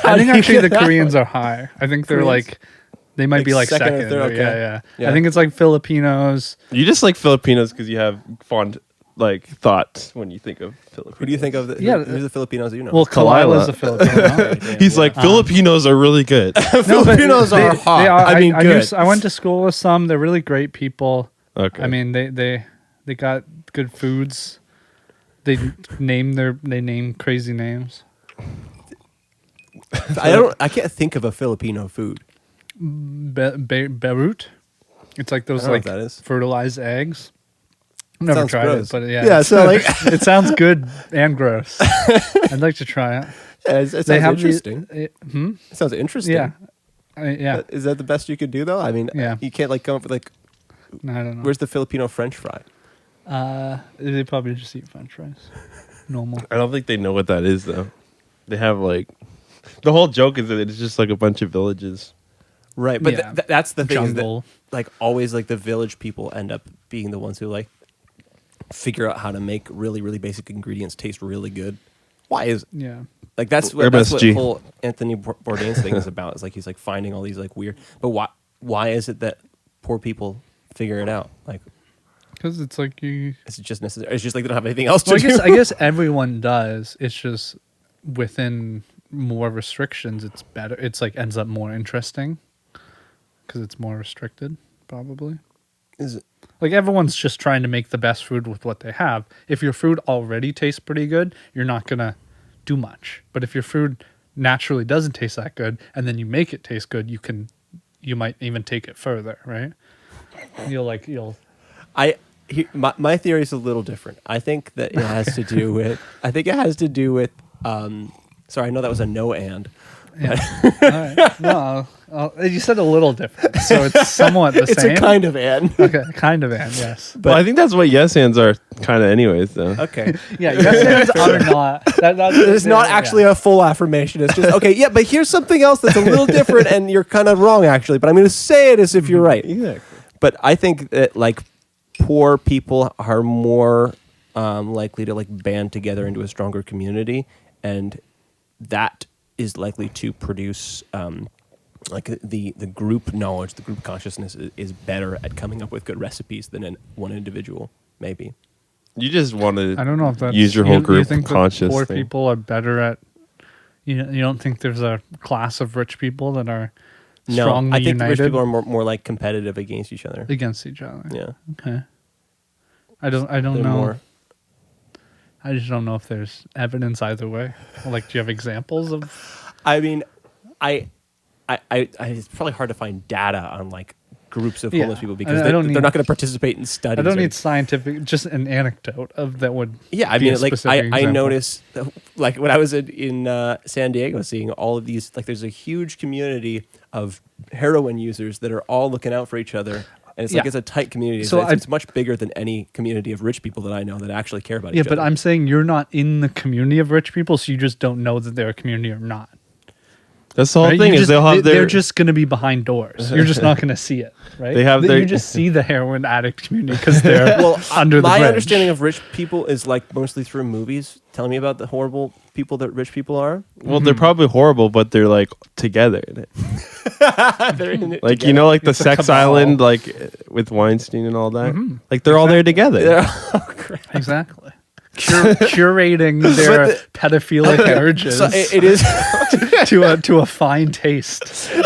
I think actually the Koreans are high. I think they're Koreans? like they might be like second or second. third, okay. Yeah. I think it's like Filipinos. You just like Filipinos because you have fond like thoughts when you think of Filipinos. Who do you think of? Who's the Filipinos that you know? Well, Kalila's a Filipino. He's like Filipinos are really good. Filipinos are hot. They are, I mean, good. I went to school with some. They're really great people. Okay. I mean, they got good foods. They name crazy names. I can't think of a Filipino food. Beirut. It's like those I don't know like what that is. fertilized eggs. I've never Sounds tried gross. it, but yeah. Yeah, so like It sounds good and gross. I'd like to try it. yeah, it sounds They have interesting. It It sounds interesting. yeah. Yeah. Is that the best you could do though? I mean, Yeah. you can't like come up with like No, I don't know. where's the Filipino French fry? They probably just eat French fries. Normal. I don't think they know what that is though. They have like the whole joke is that it's just like a bunch of villages. Right, but Yeah. that's the thing. Is that, Jungle. like always, like the village people end up being the ones who like figure out how to make really, really basic ingredients taste really good. Why is Yeah. like that's what MSG. whole Anthony Bourdain's thing is about? Is like he's like finding all these like weird. But why is it that poor people figure it out? Like, Because it's like you. is it just necessary? It's just like they don't have anything else to Well, do. I guess everyone does. It's just within more restrictions, it's better. It's like ends up more interesting because it's more restricted, probably. Is it? Like everyone's just trying to make the best food with what they have. If your food already tastes pretty good, you're not gonna do much. But if your food naturally doesn't taste that good, and then you make it taste good, you might even take it further, right? My theory is a little different. I think that it has to do with. I think it has to do with. Sorry, I know that was a no and. Yeah. All right. No, you said a little different, so it's somewhat the It's same. a kind of and. Okay, kind of and yes. Well, I think that's what yes ands are kind of anyways though. Okay. Yeah, yes ands are not. It's not actually a full affirmation. It's just okay. Yeah, but here's something else that's a little different, and you're kind of wrong actually. But I'm going to say it as if you're right. Exactly. But I think that like poor people are more likely to like band together into a stronger community, and that is likely to produce like the group knowledge, the group consciousness is better at coming up with good recipes than one individual. Maybe. You just want to I don't know if that's use your whole you group think that conscious poor thing. people are better at. You don't think there's a class of rich people that are strongly I think the rich united people are more like competitive against each other. against each other? Yeah. Okay. I don't They're know. more. I just don't know if there's evidence either way. Like, do you have examples of? I mean, it's probably hard to find data on like groups of homeless people because I don't they're need- not going to participate in studies. I don't or- need scientific, just an anecdote of that would. Yeah, I be a mean, like specific I example. noticed, like when I was in San Diego, seeing all of these, like there's a huge community of heroin users that are all looking out for each other, and it's like Yeah. it's a tight community. So It's much bigger than any community of rich people that I know that actually care about Yeah, each but other. I'm saying you're not in the community of rich people, so you just don't know that they're a community or not. That's the whole Right? thing You is just- they'll have they're their just going to be behind doors. You're just not going to see it, right? They have their- You just see the heroin addict community because they're under the my bridge. understanding of rich people is like mostly through movies telling me about the horrible people that rich people are. well, they're probably horrible, but they're like together. They're in it Like together. you know, like the It's a sex cabal. island, like with Weinstein and all that. Like they're all there together. They're- Exactly. Curating their pedophilic urges so it is. to a fine taste. It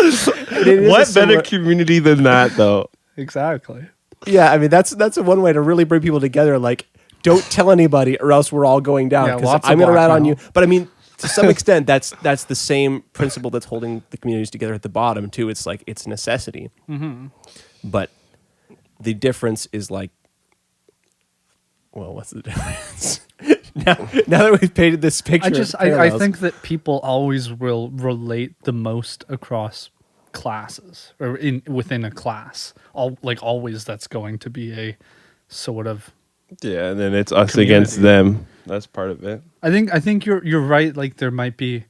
is a What similar- better community than that, though? Exactly. Yeah, I mean that's one way to really bring people together. Like, don't tell anybody, or else we're all going down. Yeah, 'cause lots of I'm going to rat on you. blackmail. But I mean, to some extent, that's the same principle that's holding the communities together at the bottom too. It's like it's necessity. But the difference is like, well, what's the difference? now that we've painted this picture, I parallels- think that people always will relate the most across classes or within a class. Always that's going to be a sort of. Yeah, and then it's us Community. against them. That's part of it. I think you're right. Like there might be.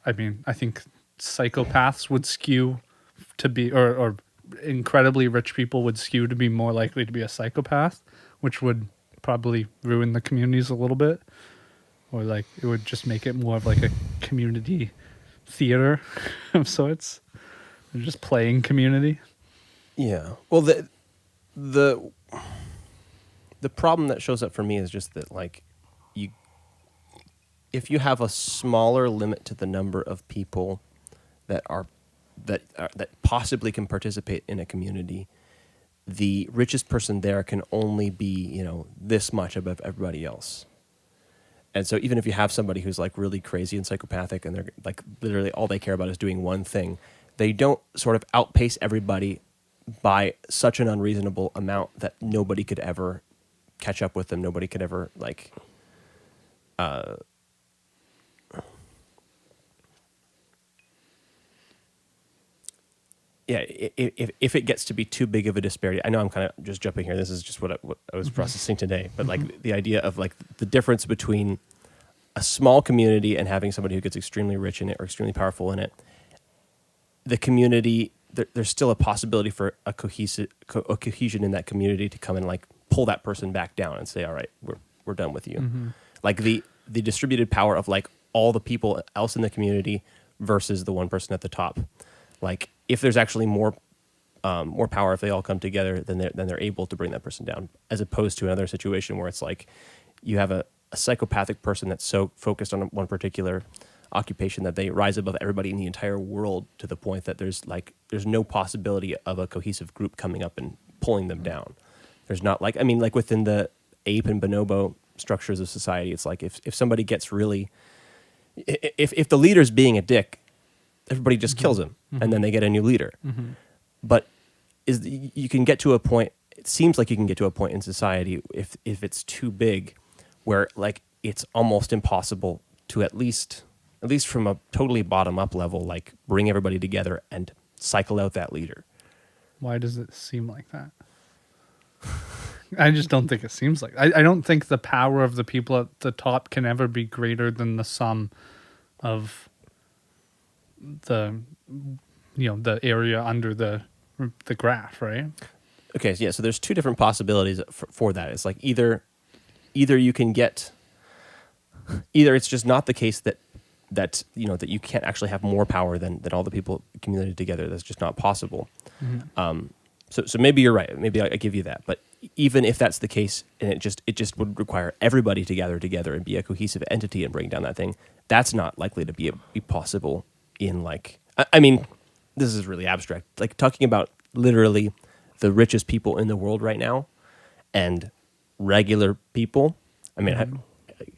I think psychopaths would skew to be or incredibly rich people would skew to be more likely to be a psychopath, which would probably ruin the communities a little bit, or like it would just make it more of like a community theater of sorts. They're just playing community. Yeah. Well, the problem that shows up for me is just that, like, if you have a smaller limit to the number of people that possibly can participate in a community, the richest person there can only be, this much above everybody else. And so even if you have somebody who's like really crazy and psychopathic and they're like literally all they care about is doing one thing, they don't sort of outpace everybody by such an unreasonable amount that nobody could ever catch up with them. Nobody could ever if it gets to be too big of a disparity, I know I'm kind of just jumping here. This is just what I was processing today. But like the idea of like the difference between a small community and having somebody who gets extremely rich in it or extremely powerful in it, the community, there's still a possibility for a cohesion in that community to come and like pull that person back down and say, all right, we're done with you. Mm-hmm. Like the distributed power of like all the people else in the community versus the one person at the top. Like if there's actually more power if they all come together, then they're able to bring that person down, as opposed to another situation where it's like you have a psychopathic person that's so focused on one particular occupation that they rise above everybody in the entire world to the point that there's no possibility of a cohesive group coming up and pulling them down. There's not like within the ape and bonobo structures of society, it's like if somebody gets really, if the leader's being a dick, everybody just kills him, and then they get a new leader. Mm-hmm. But you can get to a point. It seems like you can get to a point in society if it's too big, where like it's almost impossible to at least from a totally bottom up level, like bring everybody together and cycle out that leader. Why does it seem like that? I just don't think it seems like. I don't think the power of the people at the top can ever be greater than the sum of the area under the graph, right? Okay, so yeah, so there's two different possibilities for that. It's like either you can get, either it's just not the case that you can't actually have more power than all the people community together. That's just not possible. Mm-hmm. So maybe you're right. Maybe I give you that. But even if that's the case, and it just would require everybody to gather together and be a cohesive entity and bring down that thing, that's not likely to be possible in like, I mean, this is really abstract. Like talking about literally the richest people in the world right now and regular people. I mean, mm-hmm.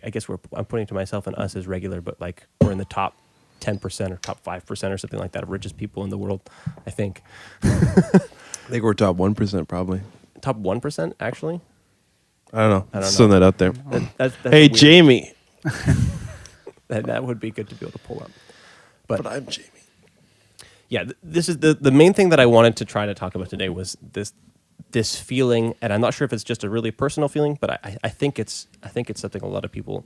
I guess I'm pointing to myself and us as regular, but like we're in the top 10% or top 5% or something like that of richest people in the world, I think. I think we're top 1% probably. Top 1%, actually? I don't know. Just throwing that out there. That's hey, Jamie. that would be good to be able to pull up. But I'm Jamie. Yeah, this is the main thing that I wanted to try to talk about today was this feeling, and I'm not sure if it's just a really personal feeling, but I think it's something a lot of people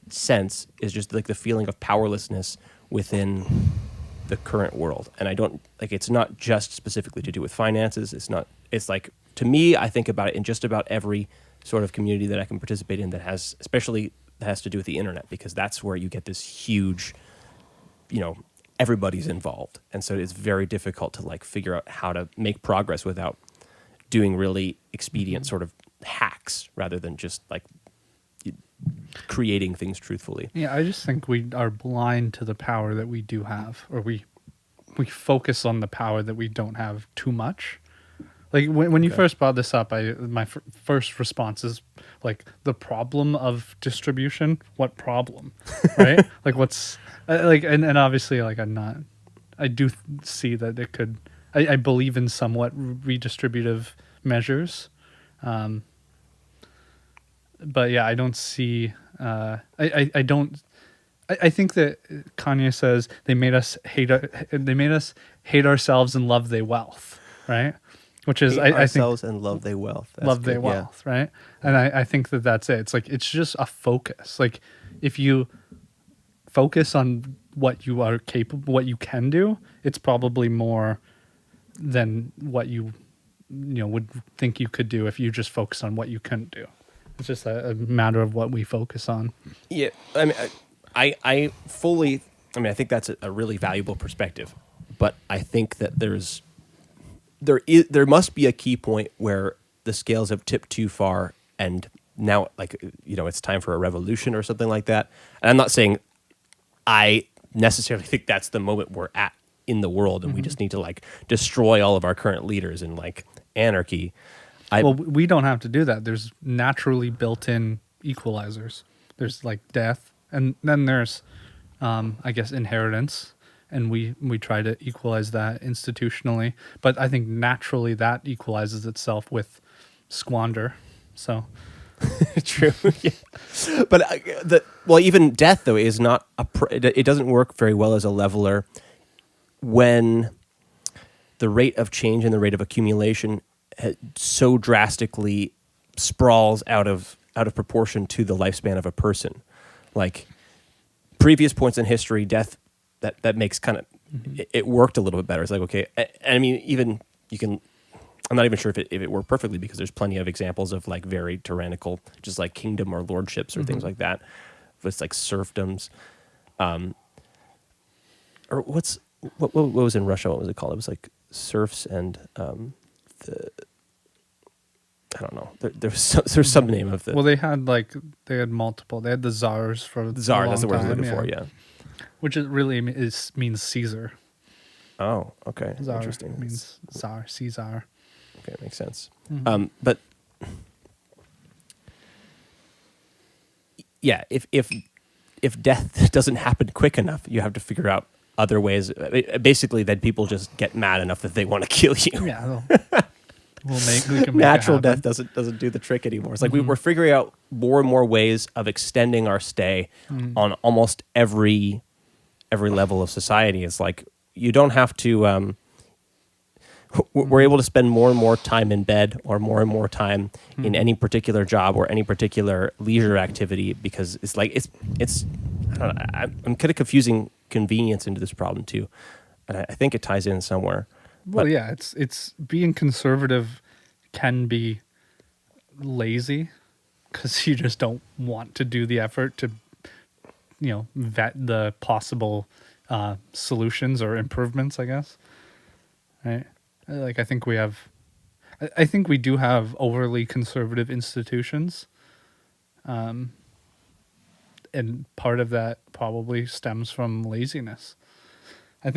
sense, is just like the feeling of powerlessness within the current world. And I don't like, it's not just specifically to do with finances. It's like, to me, I think about it in just about every sort of community that I can participate in that has to do with the internet, because that's where you get this huge, everybody's involved. And so it's very difficult to like figure out how to make progress without doing really expedient sort of hacks rather than just like creating things truthfully. Yeah, I just think we are blind to the power that we do have, or we focus on the power that we don't have too much. Like when you first brought this up, my first response is like, the problem of distribution. What problem, right? Like what's like, and obviously like I do see that it could. I believe in somewhat redistributive measures, but yeah, I don't see. I don't. I think that Kanye says they made us hate ourselves and love their wealth, right? Which is I think ourselves and love their wealth. That's love good, their wealth, yeah. Right? And I think that's it. It's like it's just a focus. Like if you focus on what you are capable, what you can do, it's probably more than what you would think you could do if you just focus on what you couldn't do. It's just a matter of what we focus on. Yeah, I mean, I fully I mean, I think that's a really valuable perspective, but I think that there must be a key point where the scales have tipped too far, and now, like, it's time for a revolution or something like that. And I'm not saying I necessarily think that's the moment we're at in the world, and we just need to like destroy all of our current leaders and like anarchy. Well, we don't have to do that. There's naturally built-in equalizers. There's like death, and then there's, I guess, inheritance, and we try to equalize that institutionally. But I think naturally that equalizes itself with squander. So True. Yeah. But even death though is not it doesn't work very well as a leveler when the rate of change and the rate of accumulation so drastically sprawls out of proportion to the lifespan of a person. Like previous points in history, death that makes kind of it worked a little bit better. It's like, okay, I mean, even you can. I'm not even sure if it worked perfectly, because there's plenty of examples of like very tyrannical, just like kingdom or lordships or things like that. It's like serfdoms, or what was in Russia? What was it called? It was like serfs and I don't know. There's some name of the. Well, they had multiple. They had the czars for Tsar. a long That's the word I was time, looking for. Yeah. Which it really means Caesar. Oh, okay. Czar Interesting. means Tsar, Caesar. Okay, makes sense. Mm-hmm. But yeah, if death doesn't happen quick enough, you have to figure out other ways. Basically, then people just get mad enough that they want to kill you. Yeah, we can make Natural it death happen. doesn't do the trick anymore. It's like we're figuring out more and more ways of extending our stay on almost every level of society. It's like you don't have to. We're able to spend more and more time in bed, or more and more time in any particular job or any particular leisure activity, because it's like it's I don't know, I'm kind of confusing convenience into this problem too, and I think it ties in somewhere. Well, yeah, it's being conservative can be lazy because you just don't want to do the effort to vet the possible solutions or improvements, I guess. Right. Like I think we do have overly conservative institutions, and part of that probably stems from laziness. I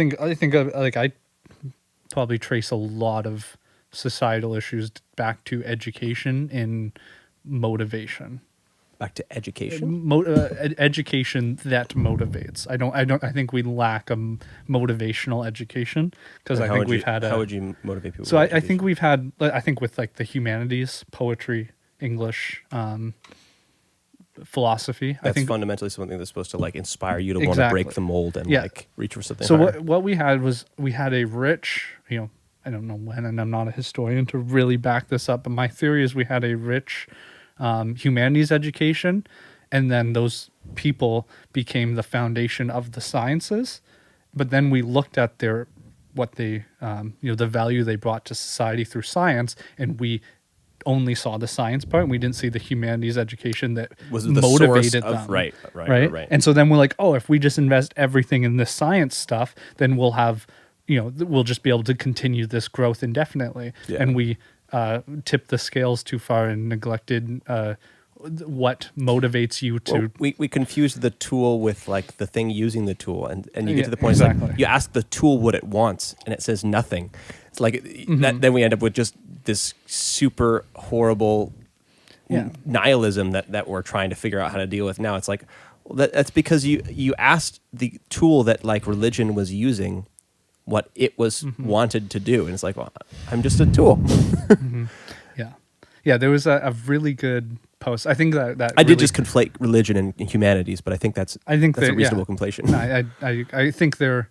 probably trace a lot of societal issues back to education and motivation. Back to education. Education that motivates. I think we lack a motivational education, because I think we've had how would you motivate people? So I think we've had, I think with like the humanities, poetry, English, philosophy. That's I think fundamentally something that's supposed to like inspire you to want to break the mold and like reach for something. So higher. what we had was we had a rich, I don't know when, and I'm not a historian to really back this up, but my theory is we had a rich humanities education, and then those people became the foundation of the sciences. But then we looked at the value they brought to society through science, and we only saw the science part, and we didn't see the humanities education that was the motivated source of, them. Right. And so then we're like, oh, if we just invest everything in this science stuff, then we'll have, we'll just be able to continue this growth indefinitely. Yeah. And we tipped the scales too far and neglected what motivates you to. Well, we confused the tool with like the thing using the tool, and you get to the point exactly. like you ask the tool what it wants, and it says nothing. It's like that, then we end up with just this super horrible nihilism that we're trying to figure out how to deal with now. It's like, well, that's because you asked the tool that like religion was using what it was wanted to do, and it's like, well, I'm just a tool. Yeah. There was a really good post. I think that I did just conflate religion and humanities, but I think that's a reasonable conflation. No, I think they're.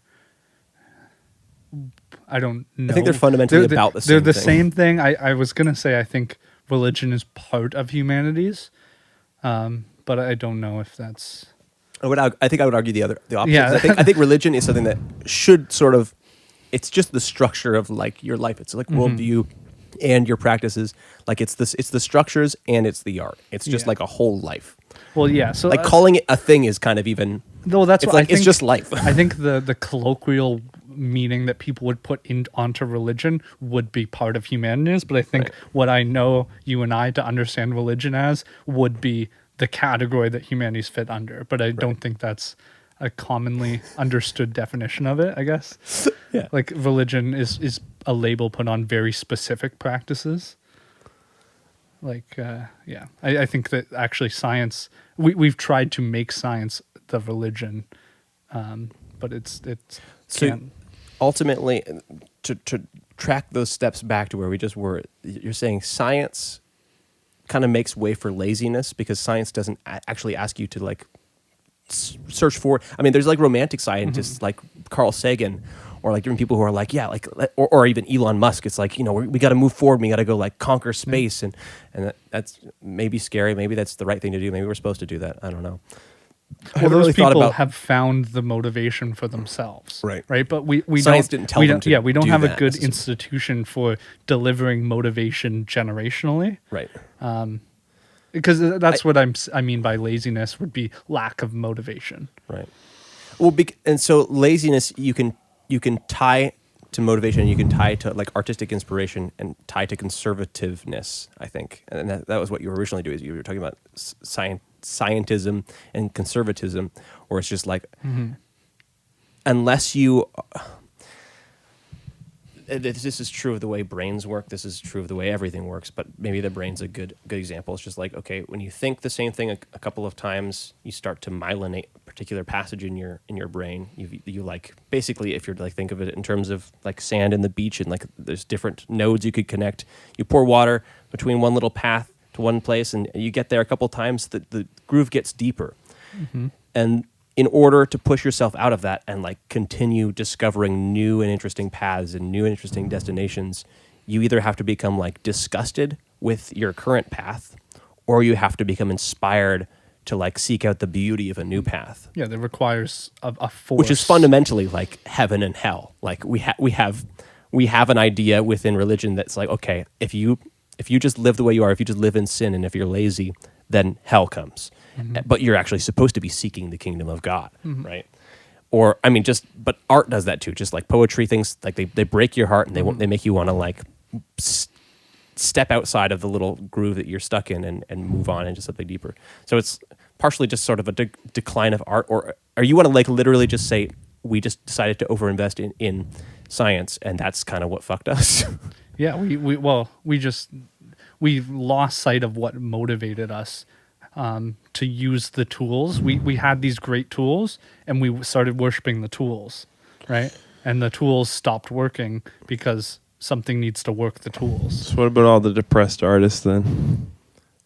I don't know. I think they're fundamentally about the same thing. They're the same thing. I was going to say I think religion is part of humanities, but I don't know if that's... I think I would argue the opposite. Yeah. I think religion is something that should sort of... It's just the structure of like your life. It's like worldview and your practices. Like it's the structures and it's the art. It's just like a whole life. Well, yeah. So Like calling it a thing is kind of even. no, that's It's what like I think, it's just life. I think the colloquial meaning that people would put onto religion would be part of humanities, but I think what I know you and I to understand religion as would be the category that humanities fit under. But I don't think that's a commonly understood definition of it, I guess. Yeah. Like religion is a label put on very specific practices. Like, yeah, I think that actually science, we've tried to make science the religion, but it's So can't. ultimately, to track those steps back to where we just were, you're saying science kind of makes way for laziness because science doesn't actually ask you to like search for. I mean, there's like romantic scientists like Carl Sagan, or like different people who are like, yeah, like, or even Elon Musk. It's like, you know, we got to move forward. We got to go like conquer space, and that's maybe scary. Maybe that's the right thing to do. Maybe we're supposed to do that. I don't know. Well, those people have found the motivation for themselves, Right. But we Science don't, didn't tell we them don't, to yeah, we don't do have a that good necessarily. institution for delivering motivation generationally. Right. Because that's what I mean by laziness would be lack of motivation. Right. Well, and so laziness you can tie to motivation. You can tie to like artistic inspiration and tie to conservativeness. I think, and that was what you were originally doing. Is you were talking about scientism and conservatism, or it's just like unless you. This is true of the way brains work. This is true of the way everything works. But maybe the brain's a good example. It's just like, okay, when you think the same thing a couple of times, you start to myelinate a particular passage in your brain. You like basically, if you're like think of it in terms of like sand in the beach and like there's different nodes you could connect. You pour water between one little path to one place, and you get there a couple times. The groove gets deeper, and in order to push yourself out of that and like continue discovering new and interesting paths and new and interesting destinations, you either have to become like disgusted with your current path, or you have to become inspired to like seek out the beauty of a new path. Yeah, that requires a force, Which is fundamentally like heaven and hell. Like we have an idea within religion that's like, okay, if you just live the way you are, if you just live in sin, and if you're lazy, then hell comes. But you're actually supposed to be seeking the kingdom of God, right? Or I mean, but art does that too. Just like poetry, things like they break your heart and they make you want to like step outside of the little groove that you're stuck in and move on into something deeper. So it's partially just sort of a decline of art, or you want to like literally just say we just decided to overinvest in science, and that's kind of what fucked us. Yeah, we lost sight of what motivated us to use the tools. We had these great tools, and we started worshiping the tools, right? And the tools stopped working because something needs to work the tools. So what about all the depressed artists then?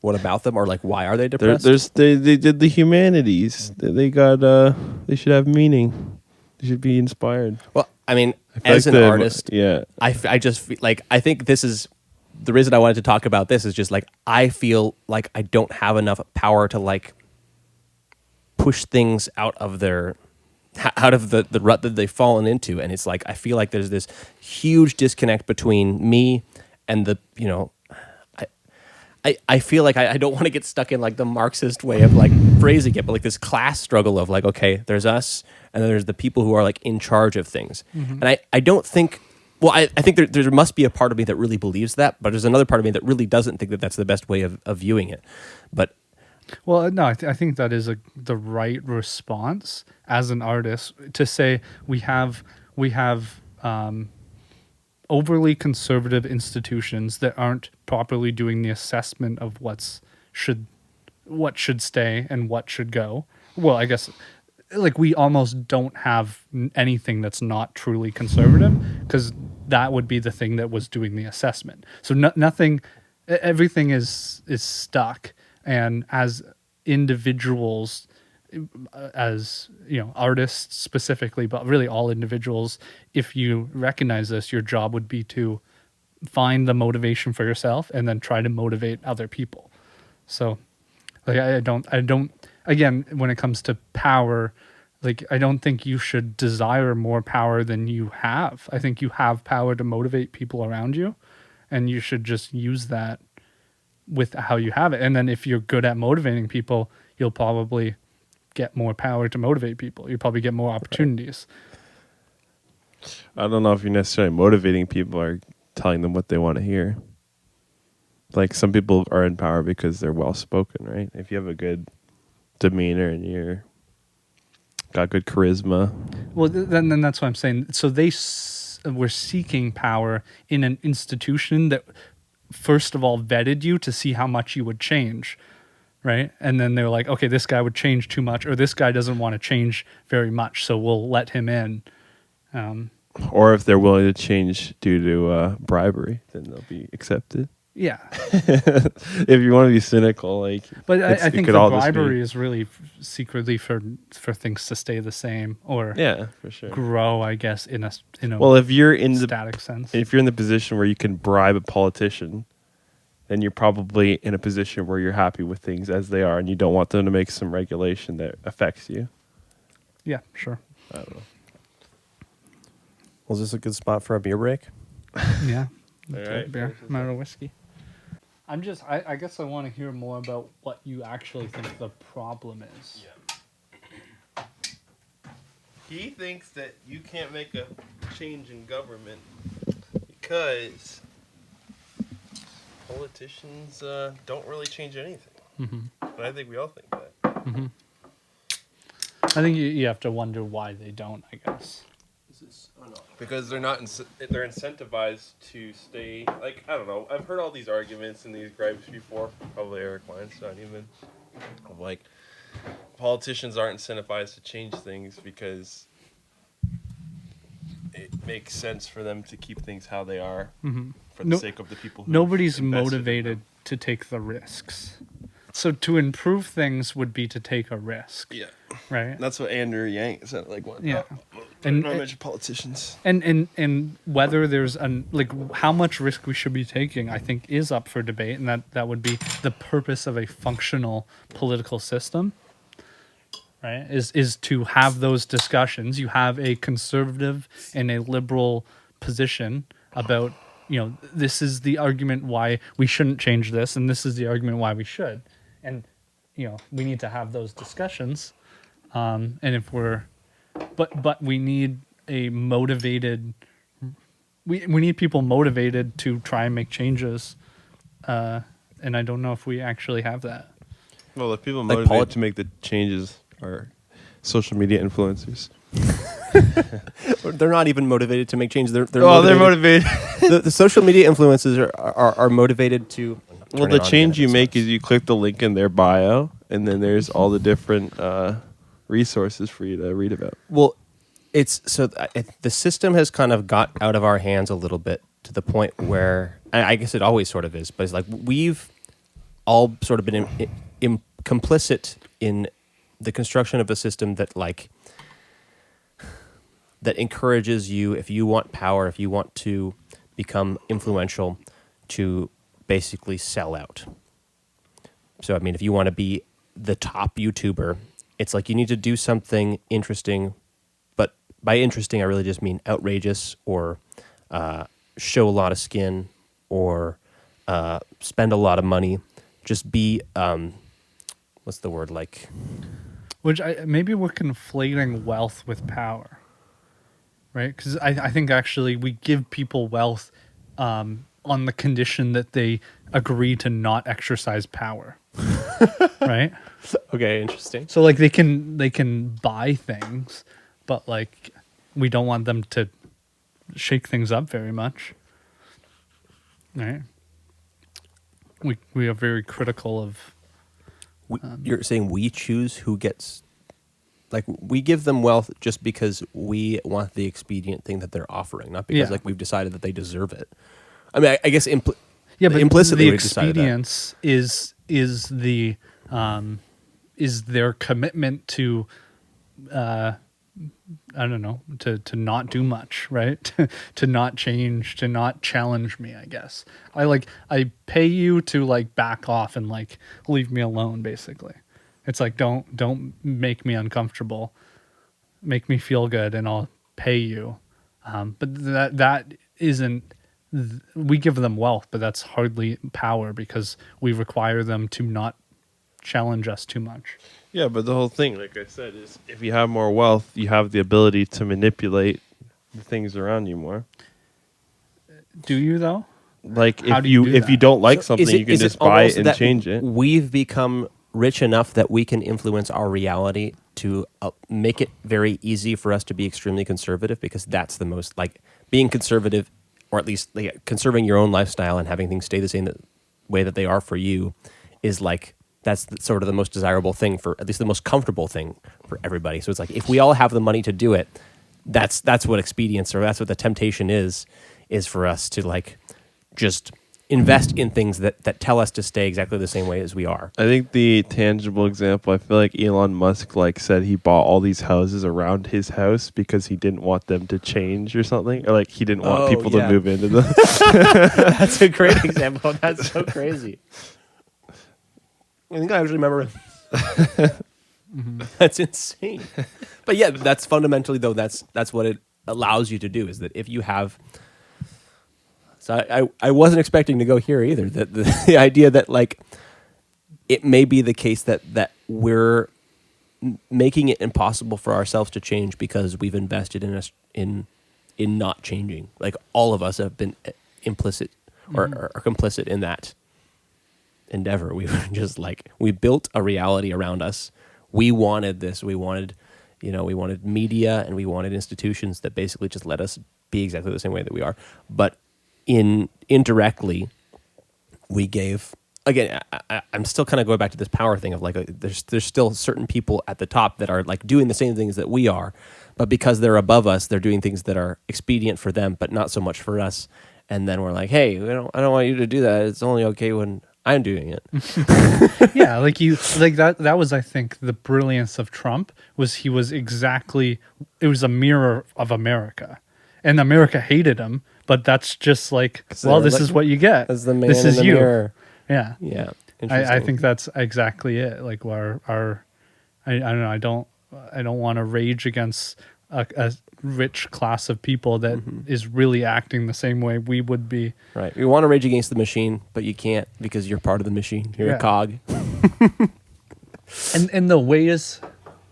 What about them, or like why are they depressed? They did the humanities. They got they should have meaning. They should be inspired. Well, I mean, feel as like an the- artist, yeah. I just feel like I think this is the reason I wanted to talk about this is just like I feel like I don't have enough power to like push things out of the rut that they've fallen into, and it's like I feel like there's this huge disconnect between me and the I feel like I don't want to get stuck in like the Marxist way of like phrasing it, but like this class struggle of like, okay, there's us and then there's the people who are like in charge of things. And I don't think, well, I think there must be a part of me that really believes that, but there's another part of me that really doesn't think that that's the best way of viewing it. But Well, no, I think that is the right response as an artist to say we have overly conservative institutions that aren't properly doing the assessment of what should stay and what should go. Well, I guess like we almost don't have anything that's not truly conservative, because that would be the thing that was doing the assessment. So nothing, everything is stuck. And as individuals, as artists specifically, but really all individuals, if you recognize this, your job would be to find the motivation for yourself and then try to motivate other people. So like I don't again, when it comes to power, like I don't think you should desire more power than you have. I think you have power to motivate people around you, and you should just use that with how you have it. And then if you're good at motivating people, you'll probably get more power to motivate people. You'll probably get more opportunities. I don't know if you're necessarily motivating people or telling them what they want to hear. Like some people are in power because they're well spoken, right? If you have a good demeanor and you're got good charisma. Well, then that's what I'm saying. So they were seeking power in an institution that, first of all, vetted you to see how much you would change, right? And then they were like, okay, this guy would change too much, or this guy doesn't want to change very much, so we'll let him in. Or if they're willing to change due to bribery, then they'll be accepted. Yeah. If you want to be cynical, like, But I think could the all just be- bribery is really secretly for things to stay the same or yeah, for sure. grow, I guess, in a Well, if you're in the static sense. if you're in the position where you can bribe a politician, then you're probably in a position where you're happy with things as they are, and you don't want them to make some regulation that affects you. Yeah, sure. I don't know. Was this a good spot for a beer break? Yeah. All right. Beer. I'm out of whiskey. I guess I want to hear more about what you actually think the problem is. Yeah. He thinks that you can't make a change in government because politicians don't really change anything. Mm-hmm. And I think we all think that. Mm-hmm. I think you have to wonder why they don't, I guess. Because they're not they're incentivized to stay, like, I don't know, I've heard all these arguments and these gripes before, probably Eric Weinstein even, of like politicians aren't incentivized to change things because it makes sense for them to keep things how they are for the sake of the people who Nobody's invested in motivated them. to take the risks. So to improve things would be to take a risk. Yeah. Right? That's what Andrew Yang said, like, one. Yeah. And And- not mention politicians. And whether there's how much risk we should be taking, I think, is up for debate, and that would be the purpose of a functional political system, right? Is to have those discussions. You have a conservative and a liberal position about, this is the argument why we shouldn't change this, and this is the argument why we should, and we need to have those discussions, and if we're But we need a motivated. We need people motivated to try and make changes, and I don't know if we actually have that. Well, the people Like motivated to make the changes are social media influencers. They're not even motivated to make change. They're motivated. the social media influencers are motivated to. Well, the change you make is you click the link in their bio, and then there's all the different resources for you to read about. Well, the system has kind of got out of our hands a little bit to the point where, and I guess it always sort of is, but it's like we've all sort of been complicit in the construction of a system that that encourages you, if you want power, if you want to become influential, to basically sell out. So, I mean, if you want to be the top YouTuber, it's like you need to do something interesting, but by interesting, I really just mean outrageous or show a lot of skin or spend a lot of money. Just be, what's the word, like? Maybe we're conflating wealth with power, right? Because I think actually we give people wealth on the condition that they agree to not exercise power, right? Okay, interesting. So like they can buy things, but like we don't want them to shake things up very much, right? We are very critical of. You're saying we choose who gets, like, we give them wealth just because we want the expedient thing that they're offering, not because we've decided that they deserve it. I mean, I guess But implicitly the we've decided that. expedience is their commitment to I don't know, to not do much, right? To not change, to not challenge me, I guess. I pay you to like back off and like leave me alone, basically. It's like don't make me uncomfortable. Make me feel good and I'll pay you. But that isn't we give them wealth, but that's hardly power because we require them to not challenge us too much. Yeah, but the whole thing, like I said, is if you have more wealth, you have the ability to manipulate the things around you more. Do you though? Like How if do you do if you that? don't like So something, you can is just it buy almost it and that change it. We've become rich enough that we can influence our reality to make it very easy for us to be extremely conservative, because that's the most, like, being conservative, or at least like, conserving your own lifestyle and having things stay the same way that they are for you, is like, that's sort of the most desirable thing, for at least the most comfortable thing for everybody. So it's like, if we all have the money to do it, that's what expedience, or that's what the temptation is for us to like just invest in things that tell us to stay exactly the same way as we are. I think the tangible example, I feel like Elon Musk like said he bought all these houses around his house because he didn't want them to change or something, or like he didn't want people to move into them. That's a great example. That's so crazy. I think I actually remember. That's insane. But yeah, that's fundamentally though. That's what it allows you to do, is that if you have. So I wasn't expecting to go here either. That the idea that like it may be the case that we're making it impossible for ourselves to change because we've invested in us in not changing. Like all of us have been implicit or complicit in that endeavor. We were just like, we built a reality around us. We wanted this. We wanted, we wanted media and we wanted institutions that basically just let us be exactly the same way that we are. But indirectly, we gave, again, I'm still kind of going back to this power thing of like, there's still certain people at the top that are like doing the same things that we are, but because they're above us, they're doing things that are expedient for them, but not so much for us. And then we're like, hey, I don't want you to do that. It's only okay when I'm doing it. Yeah, like that was, I think, the brilliance of Trump was he was exactly, it was a mirror of America. And America hated him, but that's just like, well, this is what you get. As the man this in is the you. mirror. Yeah. Yeah. I think that's exactly it. Like I don't know, I don't want to rage against a rich class of people that is really acting the same way we would be. Right. You want to rage against the machine, but you can't because you're part of the machine. You're a cog. And the ways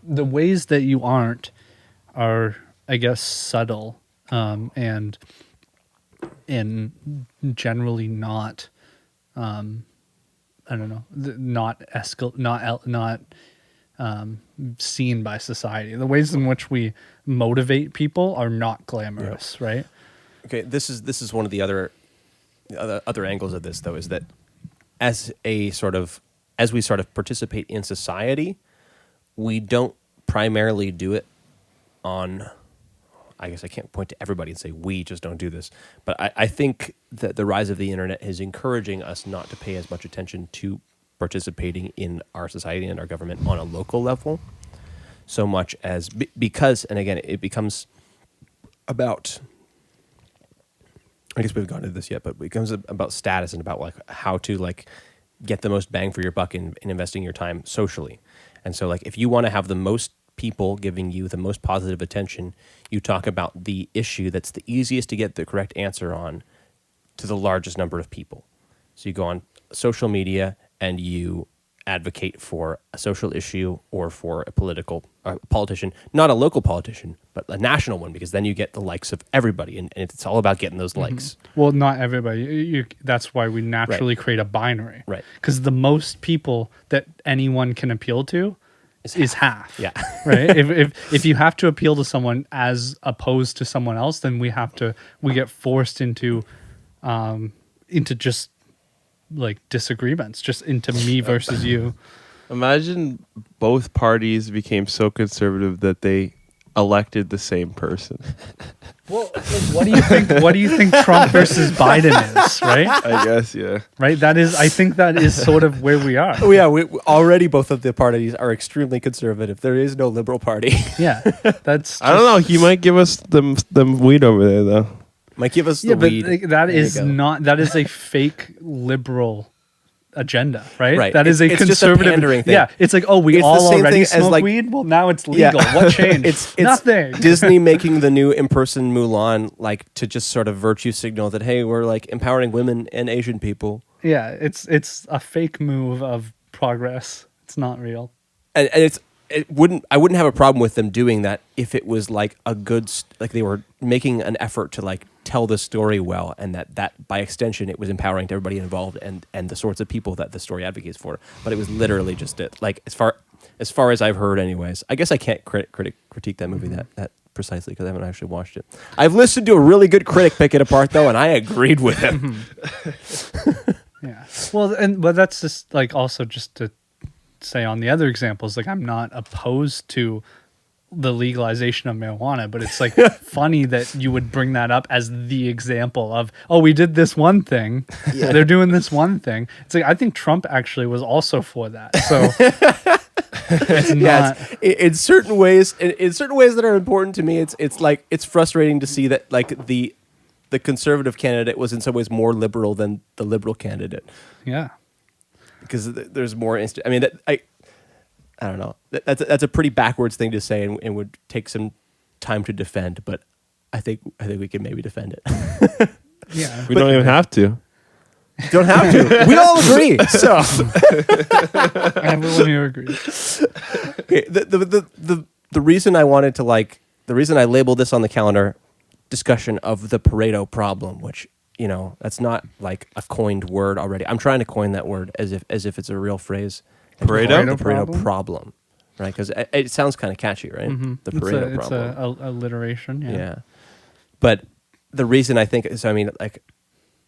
that you aren't are, I guess, subtle, and generally not, I don't know, not seen by society. The ways in which we motivate people are not glamorous, right? Okay, this is one of the other angles of this, though, is that as we sort of participate in society, we don't primarily do it on. I guess I can't point to everybody and say we just don't do this, but I think that the rise of the internet is encouraging us not to pay as much attention to participating in our society and our government on a local level, so much as because, and again, it becomes about. I guess we haven't gotten into this yet, but it becomes about status and about like how to like get the most bang for your buck in investing your time socially. And so like if you want to have the most people giving you the most positive attention, you talk about the issue that's the easiest to get the correct answer on to the largest number of people. So you go on social media and you advocate for a social issue or for a politician, not a local politician, but a national one, because then you get the likes of everybody, and it's all about getting those likes. Well, not everybody. That's why we naturally create a binary. Right. Because the most people that anyone can appeal to is half. Yeah. Right. If you have to appeal to someone as opposed to someone else, then we get forced into just like disagreements, just into me versus you. Imagine both parties became so conservative that they elected the same person. Well, what do you think Trump versus Biden is, right? I guess, yeah. Right? I think that is sort of where we are. Oh yeah, we already both of the parties are extremely conservative. There is no liberal party. Yeah. That's I don't know. He might give us them weed over there, though. Might give us the weed. But that is a fake liberal agenda, right? Right. That is a It's just a conservative pandering thing. Yeah, it's like, oh, we It's the all same already thing as, smoke like- weed. Well, now it's legal. What changed? It's nothing. Disney making the new in-person Mulan, like to just sort of virtue signal that, hey, we're like empowering women and Asian people. Yeah, it's a fake move of progress It's not real. and I wouldn't have a problem with them doing that if it was like a good like they were making an effort to like tell the story well, and that by extension it was empowering to everybody involved and the sorts of people that the story advocates for. But it was literally just it. Like as far as I've heard, anyways. I guess I can't critique that movie that precisely because I haven't actually watched it. I've listened to a really good critic pick it apart though, and I agreed with him. Yeah. Well, but that's just like also just to say on the other examples, like I'm not opposed to the legalization of marijuana, but it's like funny that you would bring that up as the example of, oh, we did this one thing. Yeah. They're doing this one thing. It's like, I think Trump actually was also for that. So it's not in certain ways that are important to me. It's like, it's frustrating to see that like the conservative candidate was in some ways more liberal than the liberal candidate. Yeah. Because there's more I mean, I don't know. That's a pretty backwards thing to say, and would take some time to defend. But I think we can maybe defend it. Yeah, we don't even have to. Don't have to. We all agree. So everyone here agrees. Okay, the reason I wanted to the reason I labeled this on the calendar, discussion of the Pareto problem, which that's not like a coined word already. I'm trying to coin that word as if it's a real phrase. Pareto? The Pareto problem, right? Because it sounds kind of catchy, right? Mm-hmm. The Pareto problem. It's a alliteration. Yeah. But the reason I think is, I mean, like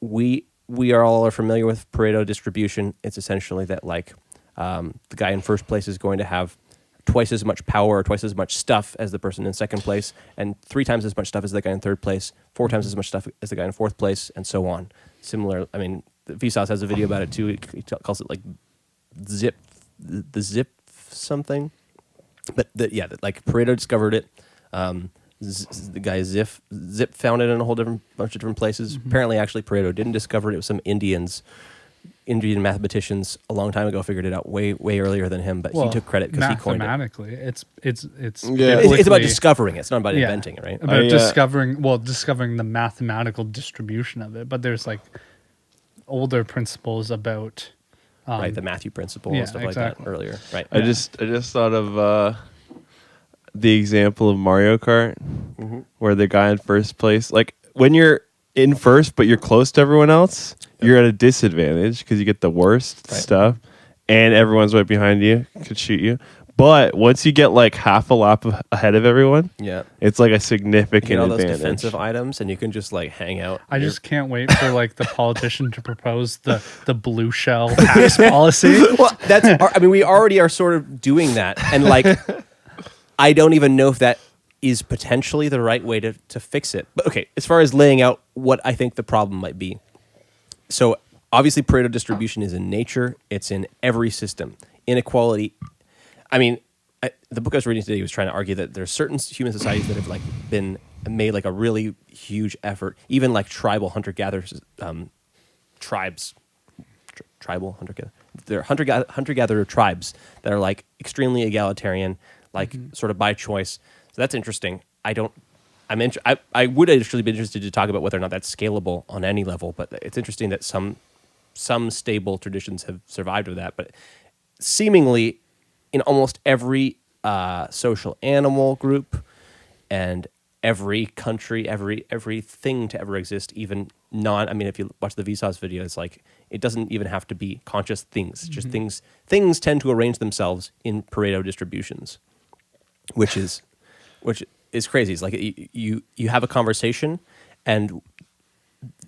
we are familiar with Pareto distribution. It's essentially that like the guy in first place is going to have twice as much power or twice as much stuff as the person in second place, and 3 times as much stuff as the guy in third place, 4 times as much stuff as the guy in fourth place, and so on. Similar, I mean, Vsauce has a video about it too. He calls it like the zip something. But like Pareto discovered it. The guy Zip found it in a whole bunch of different places. Mm-hmm. Apparently, actually, Pareto didn't discover it. It was some Indian mathematicians a long time ago figured it out way earlier than him, but he took credit because he coined it. Mathematically, it's about discovering it. It's not about inventing it, right? About discovering the mathematical distribution of it. But there's like older principles about right, the Matthew principle and stuff like that earlier. Right. I just thought of the example of Mario Kart, mm-hmm. where the guy in first place, like when you're in first but you're close to everyone else, you're at a disadvantage because you get the worst stuff, and everyone's right behind you, could shoot you. But once you get like half a lap ahead of everyone, it's like a significant you get all advantage. Those defensive items, and you can just like hang out. I just can't wait for like the politician to propose the blue shell tax policy. Well, I mean, we already are sort of doing that, and like, I don't even know if that is potentially the right way to fix it. But okay, as far as laying out what I think the problem might be. So obviously Pareto distribution is in nature. It's in every system. Inequality. I mean, the book I was reading today was trying to argue that there are certain human societies that have like been made like a really huge effort, even like tribal hunter-gatherers, tribes, tribal hunter-gatherer. They're hunter-gatherer tribes that are like extremely egalitarian, like sort of by choice. So that's interesting. I would actually be interested to talk about whether or not that's scalable on any level, but it's interesting that some stable traditions have survived with that. But seemingly in almost every social animal group and every country, everything to ever exist, even I mean, if you watch the Vsauce video, it's like it doesn't even have to be conscious things. Just things tend to arrange themselves in Pareto distributions, which is crazy. It's like you have a conversation, and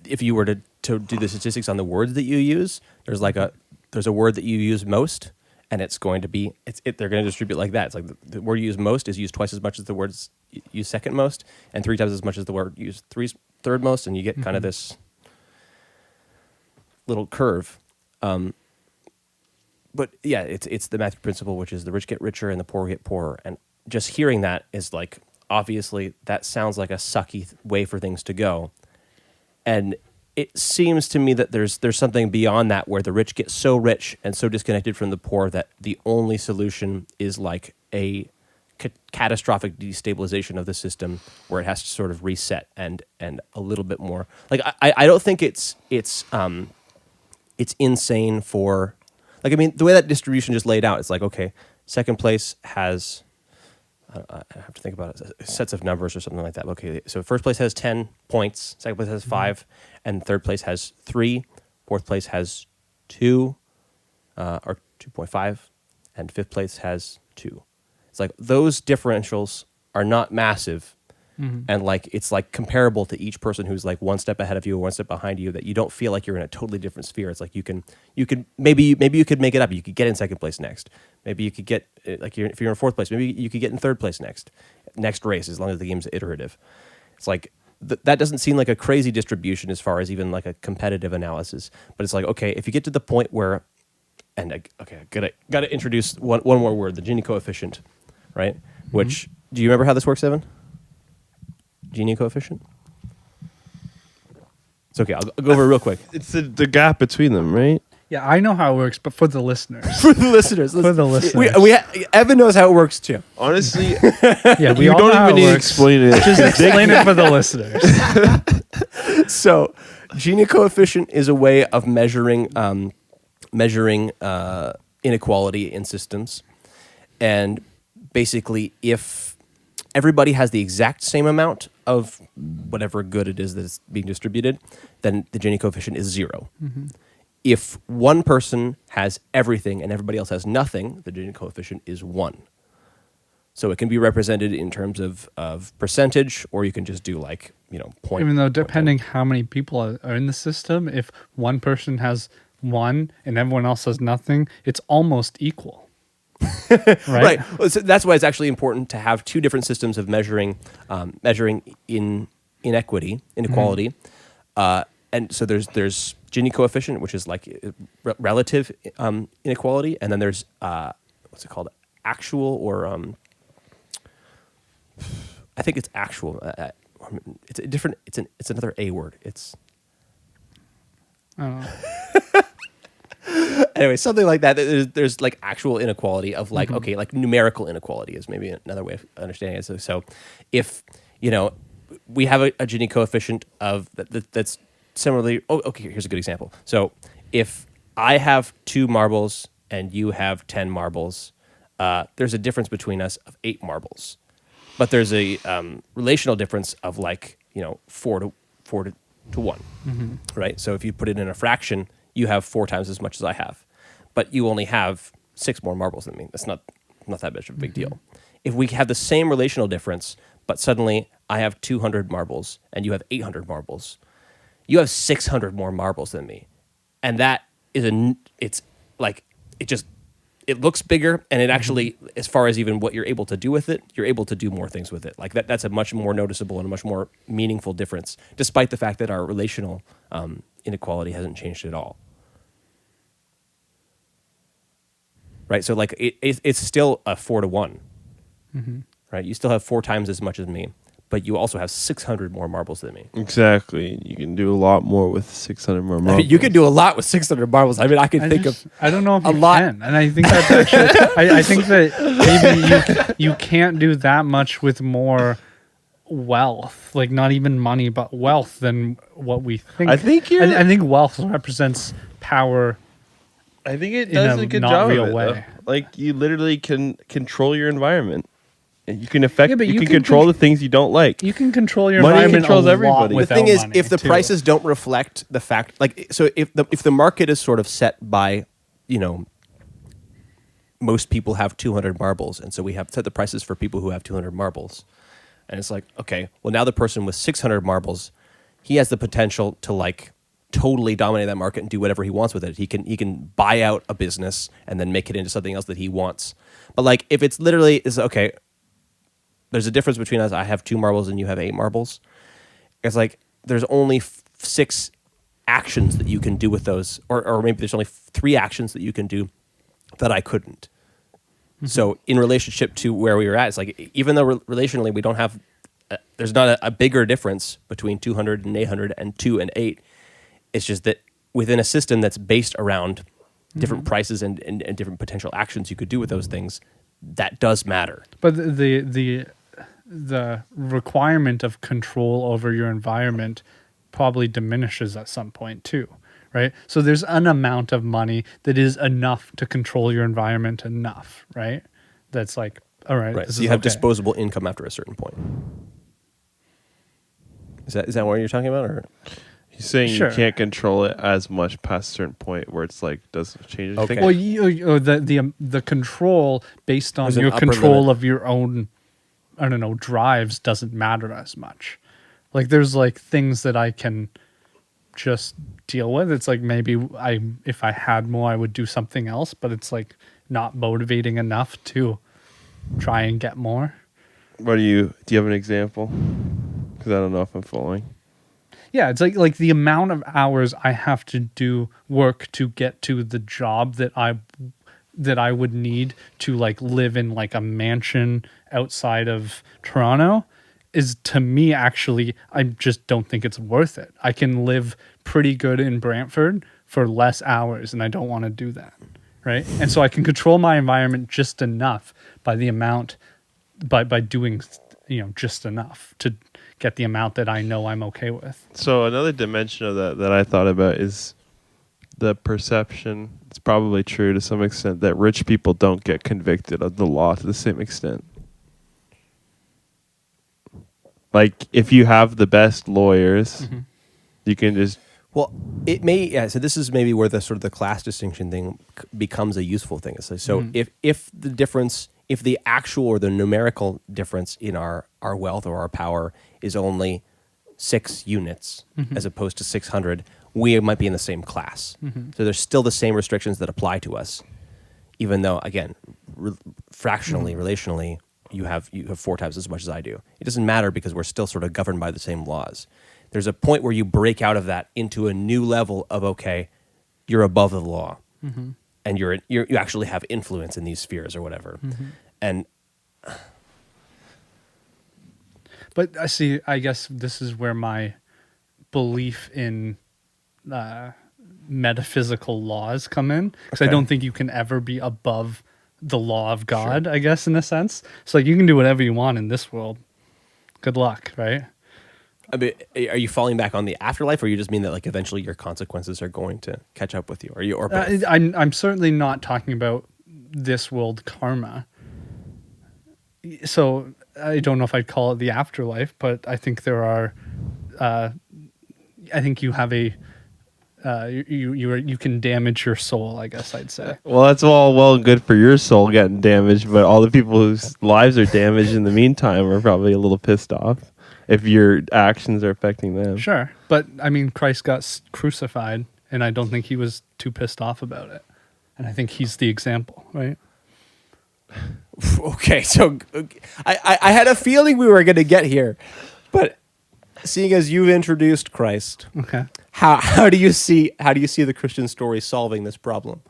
if you were to do the statistics on the words that you use, there's a word that you use most, and it's going to be they're going to distribute like that. It's like the word you use most is used twice as much as the words used second most, and 3 times as much as the word used third most, and you get kind of this little curve. But yeah, it's the Matthew principle, which is the rich get richer and the poor get poorer. And just hearing that is like, obviously that sounds like a sucky way for things to go. And it seems to me that there's something beyond that, where the rich get so rich and so disconnected from the poor that the only solution is like a catastrophic destabilization of the system, where it has to sort of reset and a little bit more. Like I don't think it's insane for, Like, I mean, the way that distribution just laid out, it's like, okay, second place has, I have to think about it, sets of numbers or something like that. Okay, so first place has 10 points, second place has 5, and third place has 3, fourth place has 2, or 2.5, and fifth place has 2. It's like those differentials are not massive, and like it's like comparable to each person who's like one step ahead of you or one step behind you, that you don't feel like you're in a totally different sphere. It's like you can maybe you could make it up. You could get in second place next. Maybe you could get like if you're in fourth place, maybe you could get in third place next race, as long as the game's iterative. It's like that doesn't seem like a crazy distribution as far as even like a competitive analysis. But it's like, okay, if you get to the point where, and okay, gotta introduce one more word, the Gini coefficient, right? Which, do you remember how this works, Evan? Gini coefficient? It's okay. I'll go over it real quick. It's the gap between them, right? Yeah, I know how it works, but for the listeners. For the listeners. For the listeners. Evan knows how it works too. Honestly, Yeah, we you all don't know how even it need to works. explain it. Just explain it for the listeners. So, Gini coefficient is a way of measuring inequality in systems, and basically, if everybody has the exact same amount of whatever good it is that's being distributed, then the Gini coefficient is 0. If one person has everything and everybody else has nothing, the Gini coefficient is 1. So it can be represented in terms of percentage, or you can just do like, point. Even though depending how many people are in the system, if one person has 1 and everyone else has nothing, it's almost equal. Right? Well, so that's why it's actually important to have two different systems of measuring inequality. And so there's Gini coefficient, which is like relative inequality, and then there's what's it called, actual, or I think it's actual. It's a different. It's another A word. It's I don't know. anyway, something like that. There's like actual inequality of like, okay, like numerical inequality is maybe another way of understanding it. So if, we have a Gini coefficient of that's similarly, okay, here's a good example. So if I have 2 marbles and you have 10 marbles, there's a difference between us of 8 marbles. But there's a relational difference of like, 4 to 1, right? So if you put it in a fraction, you have 4 times as much as I have, but you only have 6 more marbles than me. That's not that much of a big deal. If we have the same relational difference, but suddenly I have 200 marbles and you have 800 marbles, you have 600 more marbles than me, and that is it looks bigger, and it actually, as far as even what you're able to do with it, you're able to do more things with it. Like that's a much more noticeable and a much more meaningful difference, despite the fact that our relational inequality hasn't changed at all. Right, so like it's still a 4 to 1, right? You still have 4 times as much as me, but you also have 600 more marbles than me. Exactly. You can do a lot more with 600 more marbles. You can do a lot with 600 marbles. I mean, I can think of. I don't know if a you lot. can, and I think that's actually. I think that maybe you can't do that much with more wealth, like not even money, but wealth than what we think. I think I think wealth represents power. I think it in does a a good not job real of it, way. though. Like, you literally can control your environment. And you can affect. Yeah, but you you can can control the things you don't like. You can control your Money environment controls a lot everybody. The without thing is, money, if the too. prices don't reflect the fact, like, so if the market is sort of set by, most people have 200 marbles, and so we have set the prices for people who have 200 marbles, and it's like, okay, well, now the person with 600 marbles, he has the potential to like totally dominate that market and do whatever he wants with it. He can buy out a business and then make it into something else that he wants. But like, if it's literally is okay, there's a difference between us. I have 2 marbles and you have 8 marbles. It's like there's only 6 actions that you can do with those, or maybe there's only 3 actions that you can do that I couldn't. So in relationship to where we were at, it's like, even though relationally we don't have, there's not a bigger difference between 200 and 800 and 2 and 8. It's just that within a system that's based around different prices and different potential actions you could do with those things, that does matter. But the requirement of control over your environment probably diminishes at some point too, right? So there's an amount of money that is enough to control your environment enough, right? That's like, all right, Right. this So is you have okay. disposable income after a certain point. Is that what you're talking about, or? He's saying Sure. you can't control it as much past a certain point where it's like doesn't change anything. Okay. Well, the control based on There's an your upper control limit. of your own, I don't know, drives doesn't matter as much. Like there's like things that I can just deal with. It's like maybe if I had more, I would do something else, but it's like not motivating enough to try and get more. What do you have an example? Because I don't know if I'm following. Yeah, it's like the amount of hours I have to do work to get to the job that I would need to like live in like a mansion outside of Toronto is, to me, actually, I just don't think it's worth it. I can live pretty good in Brantford for less hours, and I don't want to do that, right? And so I can control my environment just enough by the amount, by doing, just enough to get the amount that I know I'm okay with. So another dimension of that I thought about is the perception. It's probably true to some extent that rich people don't get convicted of the law to the same extent. Like if you have the best lawyers, you can just Well, it may. Yeah. So this is maybe where the sort of the class distinction thing becomes a useful thing. It's like, so if the difference, if the actual or the numerical difference in our wealth or our power is only 6 units as opposed to 600, we might be in the same class. So there's still the same restrictions that apply to us, even though, again, fractionally, relationally, you have 4 times as much as I do. It doesn't matter because we're still sort of governed by the same laws. There's a point where you break out of that into a new level of, okay, you're above the law, and you actually have influence in these spheres or whatever. And But I guess this is where my belief in metaphysical laws come in, because I Okay. don't think you can ever be above the law of God, I guess, in a sense. So like you can do whatever you want in this world. Good luck, right? I mean, are you falling back on the afterlife, or you just mean that like eventually your consequences are going to catch up with you? Or both? I'm certainly not talking about this world karma. So I don't know if I'd call it the afterlife, but I think there are. I think you have a. You can damage your soul, I guess I'd say. well, that's all well and good for your soul getting damaged, but all the people whose lives are damaged in the meantime are probably a little pissed off if your actions are affecting them. Sure, but I mean, Christ got crucified, and I don't think he was too pissed off about it. And I think he's the example, right? Okay, so I had a feeling we were going to get here, but seeing as you've introduced Christ, Okay. how do you see the Christian story solving this problem?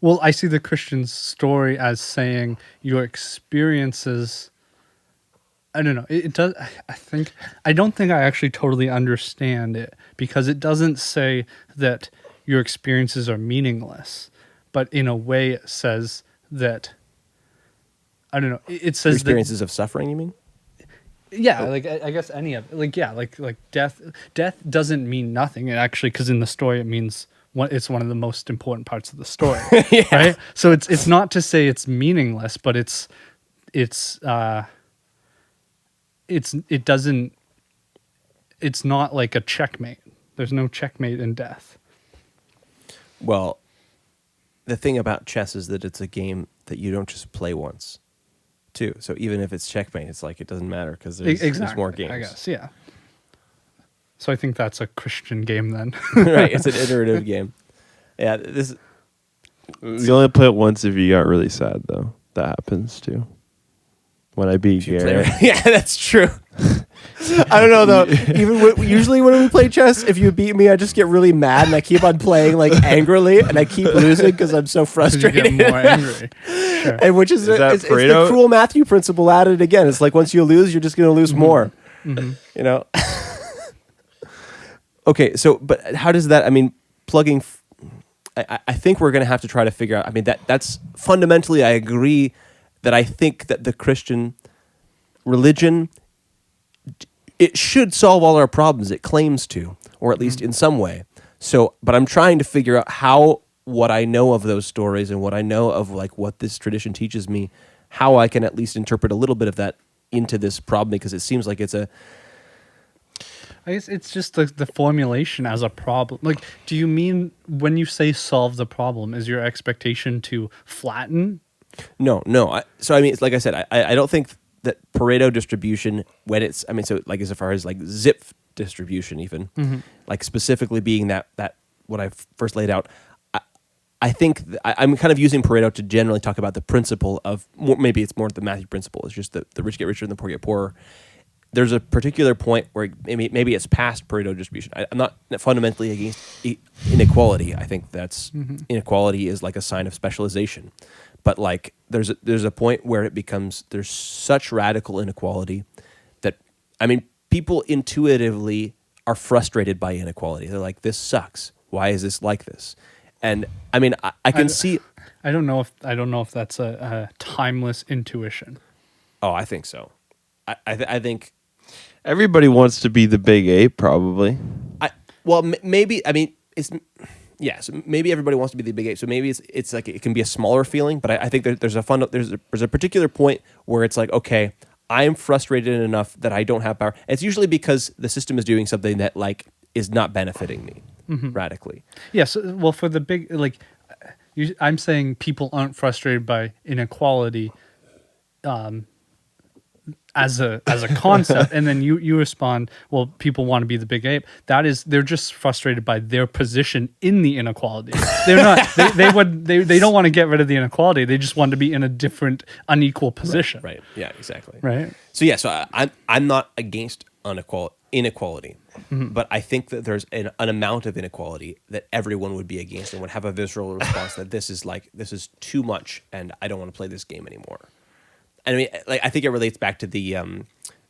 Well, I see the Christian story as saying your experiences. I don't know. It does. I don't think I actually totally understand it, because it doesn't say that your experiences are meaningless, but in a way it says that. I don't know. It says Experiences of suffering, you mean? Yeah, like I guess any of it. Like like death. Death doesn't mean nothing. It actually, because in the story it means it's one of the most important parts of the story, right? So it's not to say it's meaningless, but it doesn't. It's not like a checkmate. There's no checkmate in death. Well, the thing about chess is that it's a game that you don't just play once, too. So even if it's checkmate, it's like it doesn't matter because there's more games. I guess, yeah. So I think that's a Christian game then. Right, it's an iterative game. Yeah, this. You only play it once if you got really sad, though. That happens too. When I beat Gary. Yeah, that's true. I don't know though. Usually when we play chess, if you beat me, I just get really mad and I keep on playing like angrily, and I keep losing because I'm so 'Cause you frustrated. get more angry. Sure. And which is that it's the Pareto? cruel Matthew principle added again. It's like once you lose, you're just going to lose more. You know. Okay, so but how does that? I mean, plugging. I think we're going to have to try to figure out. I mean, that's fundamentally, I agree that I think that the Christian religion, it should solve all our problems. It claims to, or at least in some way. So, but I'm trying to figure out how what I know of those stories and what I know of like what this tradition teaches me, how I can at least interpret a little bit of that into this problem, because it seems like it's a I guess it's just the formulation as a problem. Like, do you mean when you say solve the problem, is your expectation to flatten? no. So I mean, it's like I said, I don't think that Pareto distribution, when it's, I mean, so like as far as like zip distribution, even like specifically being that what I first laid out, I think I'm kind of using Pareto to generally talk about the principle of maybe it's more the Matthew principle. It's just the rich get richer and the poor get poorer. There's a particular point where maybe it's past Pareto distribution. I'm not fundamentally against inequality. I think that's inequality is like a sign of specialization. But like there's a point where it becomes, there's such radical inequality that, I mean, people intuitively are frustrated by inequality. They're like, this sucks. Why is this like this? And I mean, I can see. I don't know if that's a timeless intuition. Oh, I think so. I think Everybody wants to be the big ape, probably. Maybe. I mean, so maybe everybody wants to be the big ape. So maybe it's like it can be a smaller feeling. But I think there's a particular point where it's like, okay, I'm frustrated enough that I don't have power. It's usually because the system is doing something that like is not benefiting me radically. Yes. Well, for the big, like, I'm saying people aren't frustrated by inequality as a concept, and then you respond, well, people want to be the big ape. That is, they're just frustrated by their position in the inequality. They're not. They don't want to get rid of the inequality. They just want to be in a different, unequal position. Right. Yeah. Exactly. Right. So yeah. So I'm not against inequality, but I think that there's an amount of inequality that everyone would be against and would have a visceral response that this is too much, and I don't want to play this game anymore. And I mean, like, I think it relates back to the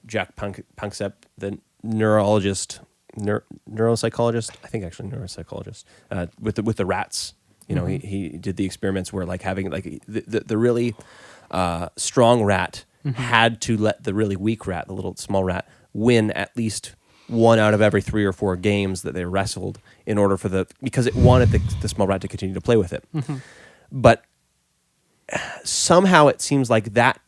Jack Panksepp, the neuropsychologist. I think actually neuropsychologist with the rats. You know, he did the experiments where like having like the really strong rat had to let the really weak rat, the little small rat, win at least one out of every 3 or 4 games that they wrestled in order for because it wanted the small rat to continue to play with it. But somehow it seems like that.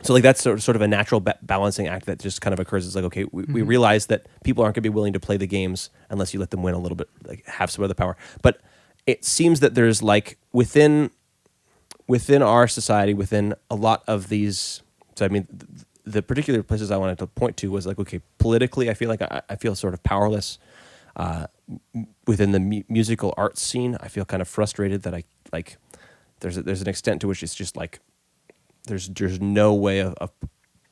So like that's sort of a natural balancing act that just kind of occurs. It's like, okay, we realize that people aren't going to be willing to play the games unless you let them win a little bit, like have some of the power. But it seems that there's like within our society, within a lot of these. So I mean, the particular places I wanted to point to was like, okay, politically, I feel like I feel sort of powerless within the musical arts scene. I feel kind of frustrated that I like. There's an extent to which it's just like. There's no way of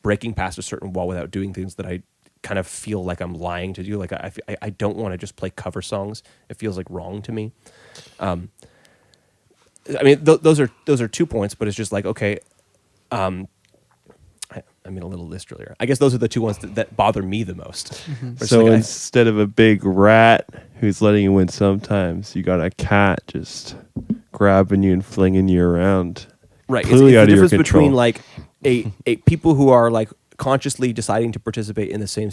breaking past a certain wall without doing things that I kind of feel like I'm lying to do. Like I don't want to just play cover songs. It feels like wrong to me. I mean, those are 2 points, but it's just like, okay. I made a little list earlier. I guess those are the 2 ones that bother me the most. So like instead of a big rat who's letting you win sometimes, you got a cat just grabbing you and flinging you around. Right, Clearly it's out the of your difference control. between like a people who are like consciously deciding to participate in the same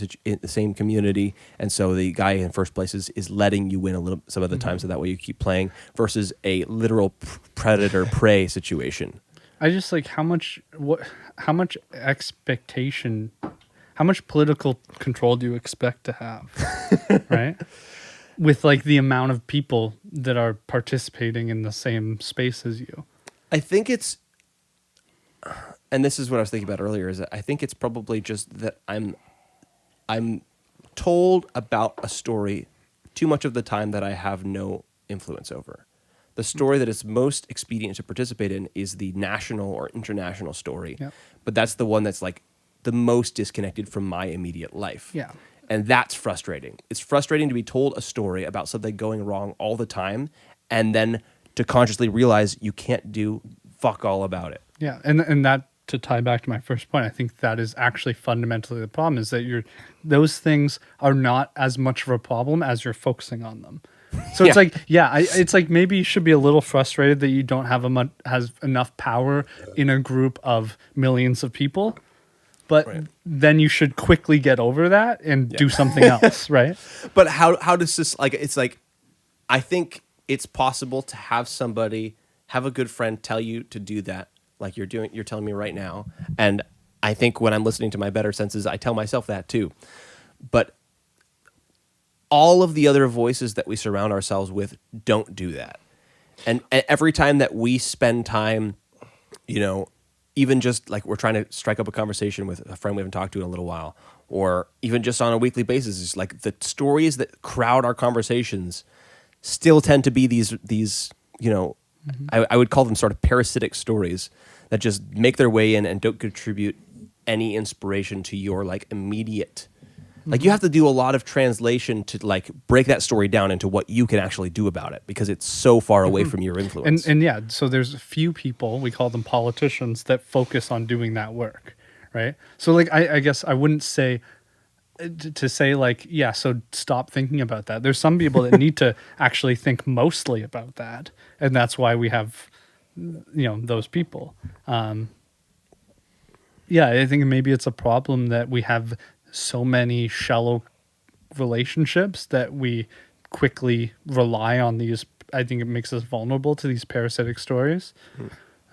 community, and so the guy in first place is letting you win a little some of the time, so that way you keep playing, versus a literal predator prey situation. I just like how much expectation, how much political control do you expect to have, right? With like the amount of people that are participating in the same space as you. I think it's, and this is what I was thinking about earlier, is that I think it's probably just that I'm told about a story too much of the time that I have no influence over. The story that is most expedient to participate in is the national or international story, but that's the one that's like the most disconnected from my immediate life. Yeah. And that's frustrating. It's frustrating to be told a story about something going wrong all the time, and then to consciously realize you can't do fuck all about it. Yeah, and that, to tie back to my first point, I think that is actually fundamentally the problem, is that those things are not as much of a problem as you're focusing on them. So it's like, it's like maybe you should be a little frustrated that you don't have has enough power in a group of millions of people, but then you should quickly get over that and do something else, right? But how does this, like, it's like, I think it's possible to have a good friend tell you to do that, like you're telling me right now. And I think when I'm listening to my better senses, I tell myself that too. But all of the other voices that we surround ourselves with don't do that. And every time that we spend time, even just like we're trying to strike up a conversation with a friend we haven't talked to in a little while, or even just on a weekly basis, it's like the stories that crowd our conversations still tend to be these I would call them sort of parasitic stories that just make their way in and don't contribute any inspiration to your like immediate. Like you have to do a lot of translation to like break that story down into what you can actually do about it because it's so far away from your influence. And yeah, so there's a few people, we call them politicians, that focus on doing that work, right? So like I guess I wouldn't say to say like, yeah, so stop thinking about that. There's some people that need to actually think mostly about that, and that's why we have those people. Yeah, I think maybe it's a problem that we have so many shallow relationships that we quickly rely on these. I think it makes us vulnerable to these parasitic stories.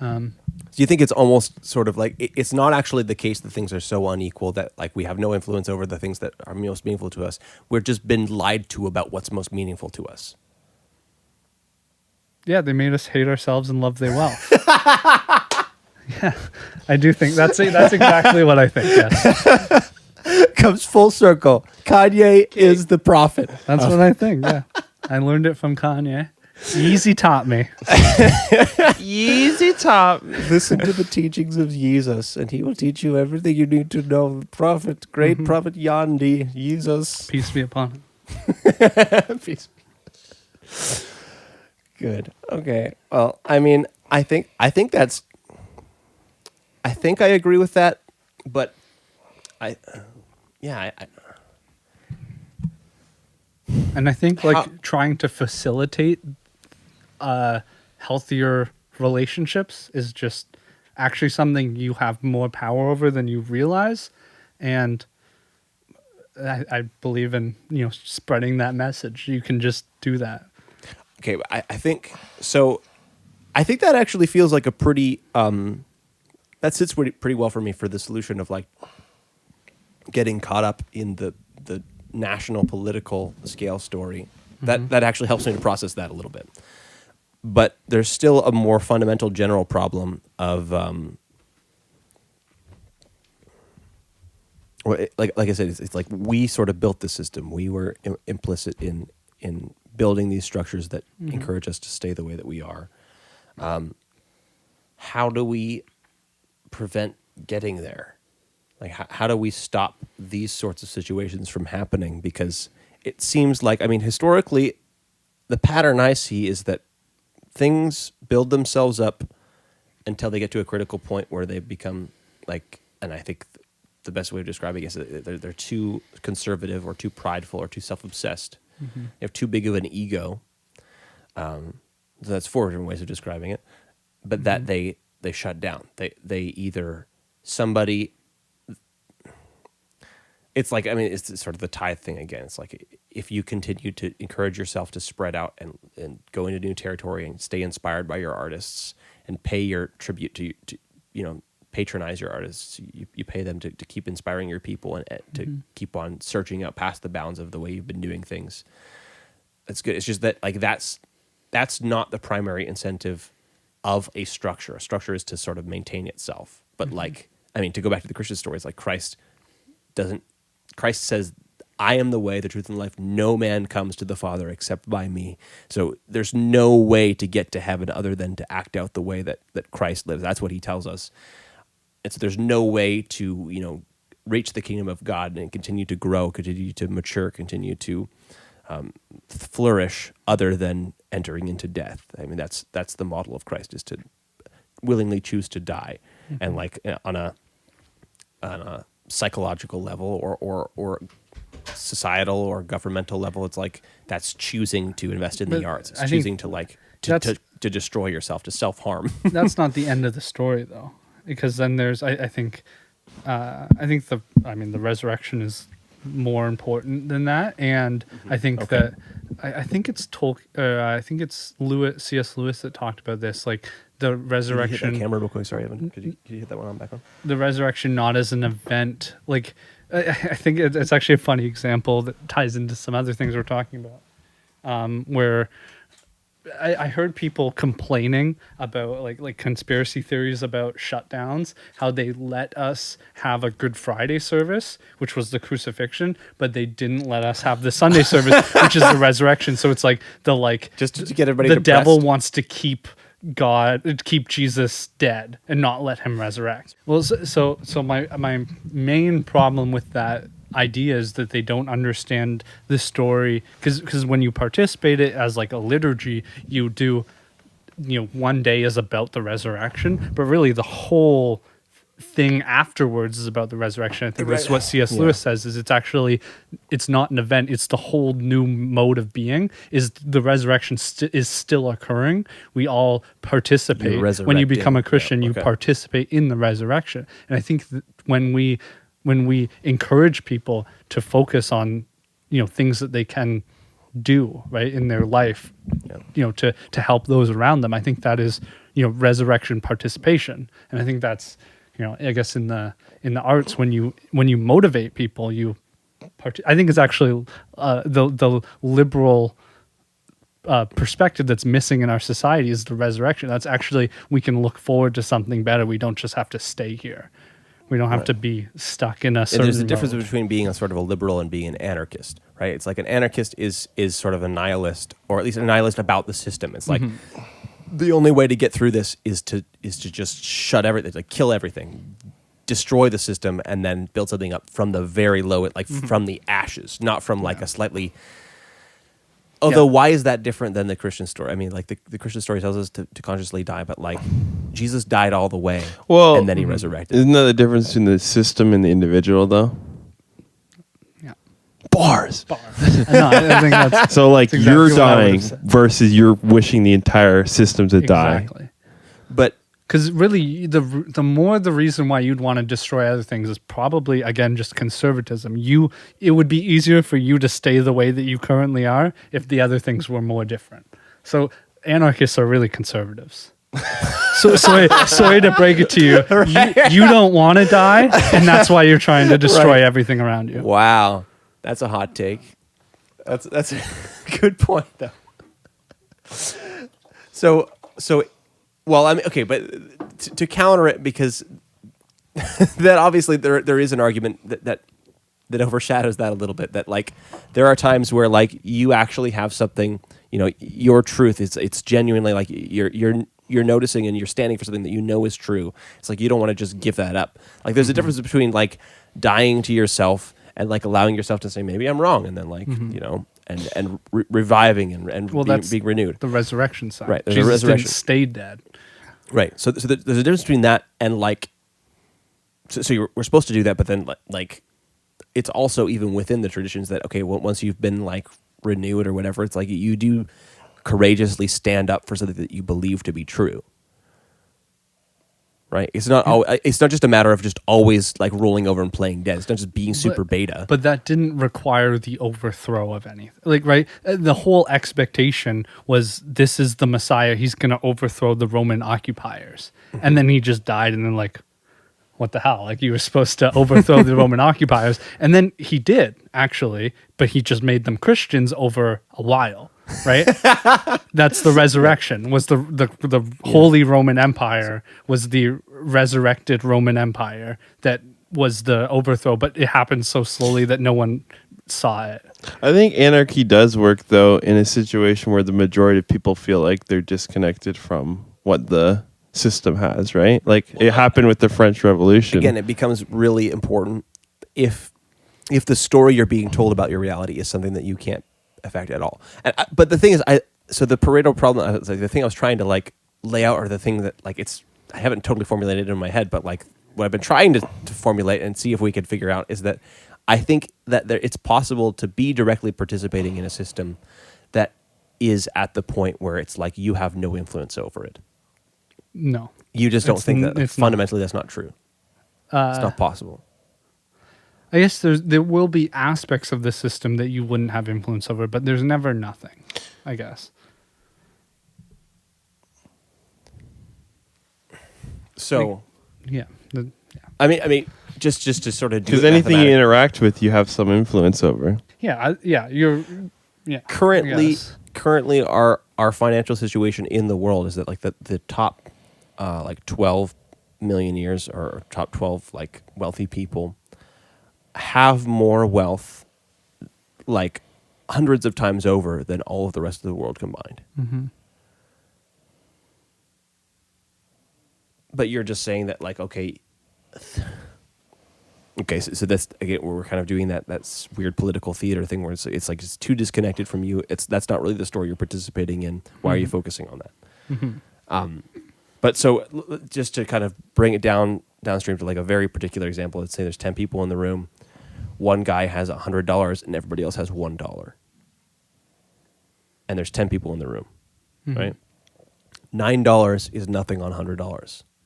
Do you think it's almost sort of like it's not actually the case that things are so unequal that like we have no influence over the things that are most meaningful to us? We've just been lied to about what's most meaningful to us. Yeah, they made us hate ourselves and love their wealth. Yeah, I do think that's exactly what I think. Yes. Comes full circle. Kanye is the prophet. That's what I think. Yeah, I learned it from Kanye. Yeezy taught me. Yeezy taught me. Listen to the teachings of Jesus, and he will teach you everything you need to know. Prophet, great prophet Yandi, Jesus. Peace be upon him. Peace. Good. Okay. Well, I mean, I think I agree with that, but And I think trying to facilitate healthier relationships is just actually something you have more power over than you realize. And I believe in, spreading that message. You can just do that. Okay. I think so. I think that actually feels like a pretty, that sits pretty well for me for the solution of like getting caught up in the national political scale story. That actually helps me to process that a little bit. But there's still a more fundamental general problem of like I said, it's like we sort of built the system. We were implicit in building these structures that encourage us to stay the way that we are. How do we prevent getting there? Like, how do we stop these sorts of situations from happening? Because it seems like, historically, the pattern I see is that things build themselves up until they get to a critical point where they become like, and I think the best way of describing it is that they're too conservative or too prideful or too self-obsessed. They have too big of an ego. So that's 4 different ways of describing it. But that they shut down. They either somebody... It's like, it's sort of the tithe thing again. It's like if you continue to encourage yourself to spread out and go into new territory and stay inspired by your artists and pay your tribute to patronize your artists, you pay them to keep inspiring your people and to keep on searching out past the bounds of the way you've been doing things. That's good. It's just that like that's not the primary incentive of a structure. A structure is to sort of maintain itself. But to go back to the Christian stories, like Christ says, I am the way, the truth, and the life. No man comes to the Father except by me. So there's no way to get to heaven other than to act out the way that Christ lives. That's what he tells us. And so there's no way to, reach the kingdom of God and continue to grow, continue to mature, continue to flourish other than entering into death. That's the model of Christ, is to willingly choose to die. And like on a psychological level or societal or governmental level, it's like that's choosing to invest in the arts. It's choosing to destroy yourself, to self-harm. That's not the end of the story, though, because then there's I think the resurrection is more important than that. And I think Okay. that I think it's I think it's C.S. Lewis that talked about this, like the Can you hit that resurrection. camera real quick? Sorry, Evan. Could you hit that one on back on? The resurrection not as an event. Like I think it's actually a funny example that ties into some other things we're talking about, where I heard people complaining about like conspiracy theories about shutdowns, how they let us have a Good Friday service, which was the crucifixion, but they didn't let us have the Sunday service, which is the resurrection. So it's like Just to get everybody the depressed. devil wants to keep Jesus dead and not let him resurrect. Well, so my main problem with that idea is that they don't understand the story, because when you participate it as like a liturgy, you do, one day is about the resurrection, but really the whole thing afterwards is about the resurrection. I think this is what C.S. Lewis says, is it's not an event, it's the whole new mode of being, is the resurrection is still occurring. We all participate. When you become a Christian, you participate in the resurrection. And I think that when we encourage people to focus on things that they can do right in their life, to help those around them, I think that is resurrection participation. And I think that's I guess in the arts, when you motivate people, I think it's actually the liberal perspective that's missing in our society is the resurrection. That's actually, we can look forward to something better. We don't just have to stay here. We don't have to be stuck in a certain There's a difference mode. between being a sort of a liberal and being an anarchist, right? It's like an anarchist is sort of a nihilist, or at least a nihilist about the system. It's like the only way to get through this is to just shut everything, like kill everything, destroy the system, and then build something up from the very low, from the ashes, not from like a slightly. Although, why is that different than the Christian story? I mean, like the Christian story tells us to consciously die, but like Jesus died all the way, and then he resurrected. Isn't that the difference between the system and the individual, though? Yeah. Bars. No, I think that's So, like, exactly you're what I would've dying said. versus you're wishing the entire system to die. exactly. But Because really, the more the reason why you'd want to destroy other things is probably, again, just conservatism. It would be easier for you to stay the way that you currently are if the other things were more different. So anarchists are really conservatives. So sorry to break it to you. You don't want to die, and that's why you're trying to destroy everything around you. wow, that's a hot take. That's a good point, though. So. Well, I mean, okay, but to counter it, because that obviously there is an argument that overshadows that a little bit. That like there are times where like you actually have something, your truth is it's genuinely like you're noticing and you're standing for something that you know is true. It's like you don't want to just give that up. Like there's a difference between like dying to yourself and like allowing yourself to say maybe I'm wrong, and then like and reviving and being renewed. The resurrection side. Right, there's a Jesus resurrection. didn't stay dead. Right. So there's a difference between that and like, we're supposed to do that, but then like, it's also even within the traditions that, okay, well, once you've been like renewed or whatever, it's like you do courageously stand up for something that you believe to be true. Right. It's not just a matter of just always like rolling over and playing dead. It's not just being super beta. But that didn't require the overthrow of anything. Like, right? The whole expectation was this is the Messiah. He's going to overthrow the Roman occupiers. And then he just died, and then like, what the hell? Like, you were supposed to overthrow the Roman occupiers. And then he did, actually, but he just made them Christians over a while. Right? That's the resurrection. Was the Holy Roman Empire was the resurrected Roman Empire that was the overthrow, but it happened so slowly that no one saw it. I think anarchy does work, though, in a situation where the majority of people feel like they're disconnected from what the system has, right? Like it happened with the French Revolution. Again, it becomes really important if the story you're being told about your reality is something that you can't affect at all. But the thing is, so the Pareto problem, the thing I was trying to like lay out, or the thing that like I haven't totally formulated in my head, but like what I've been trying to formulate and see if we could figure out is that I think that it's possible to be directly participating in a system that is at the point where it's like you have no influence over it. No. You just don't think that it's fundamentally that's not true. It's not possible. I guess there will be aspects of the system that you wouldn't have influence over, but there's never nothing, I guess. So, Yeah. I mean, just to sort of do Because it anything you mathematically. interact with, you have some influence over. Yeah. Currently our financial situation in the world is that like the top like 12 millionaires or top 12 like wealthy people have more wealth like hundreds of times over than all of the rest of the world combined. Mm-hmm. But you're just saying that like okay, so that's again where we're kind of doing that's weird political theater thing where it's like it's too disconnected from you. That's not really the story you're participating in. Why are you focusing on that? Mm-hmm. But so just to kind of bring it downstream to like a very particular example, let's say there's 10 people in the room. One guy has $100 and everybody else has $1. And there's 10 people in the room, right? $9 is nothing on $100.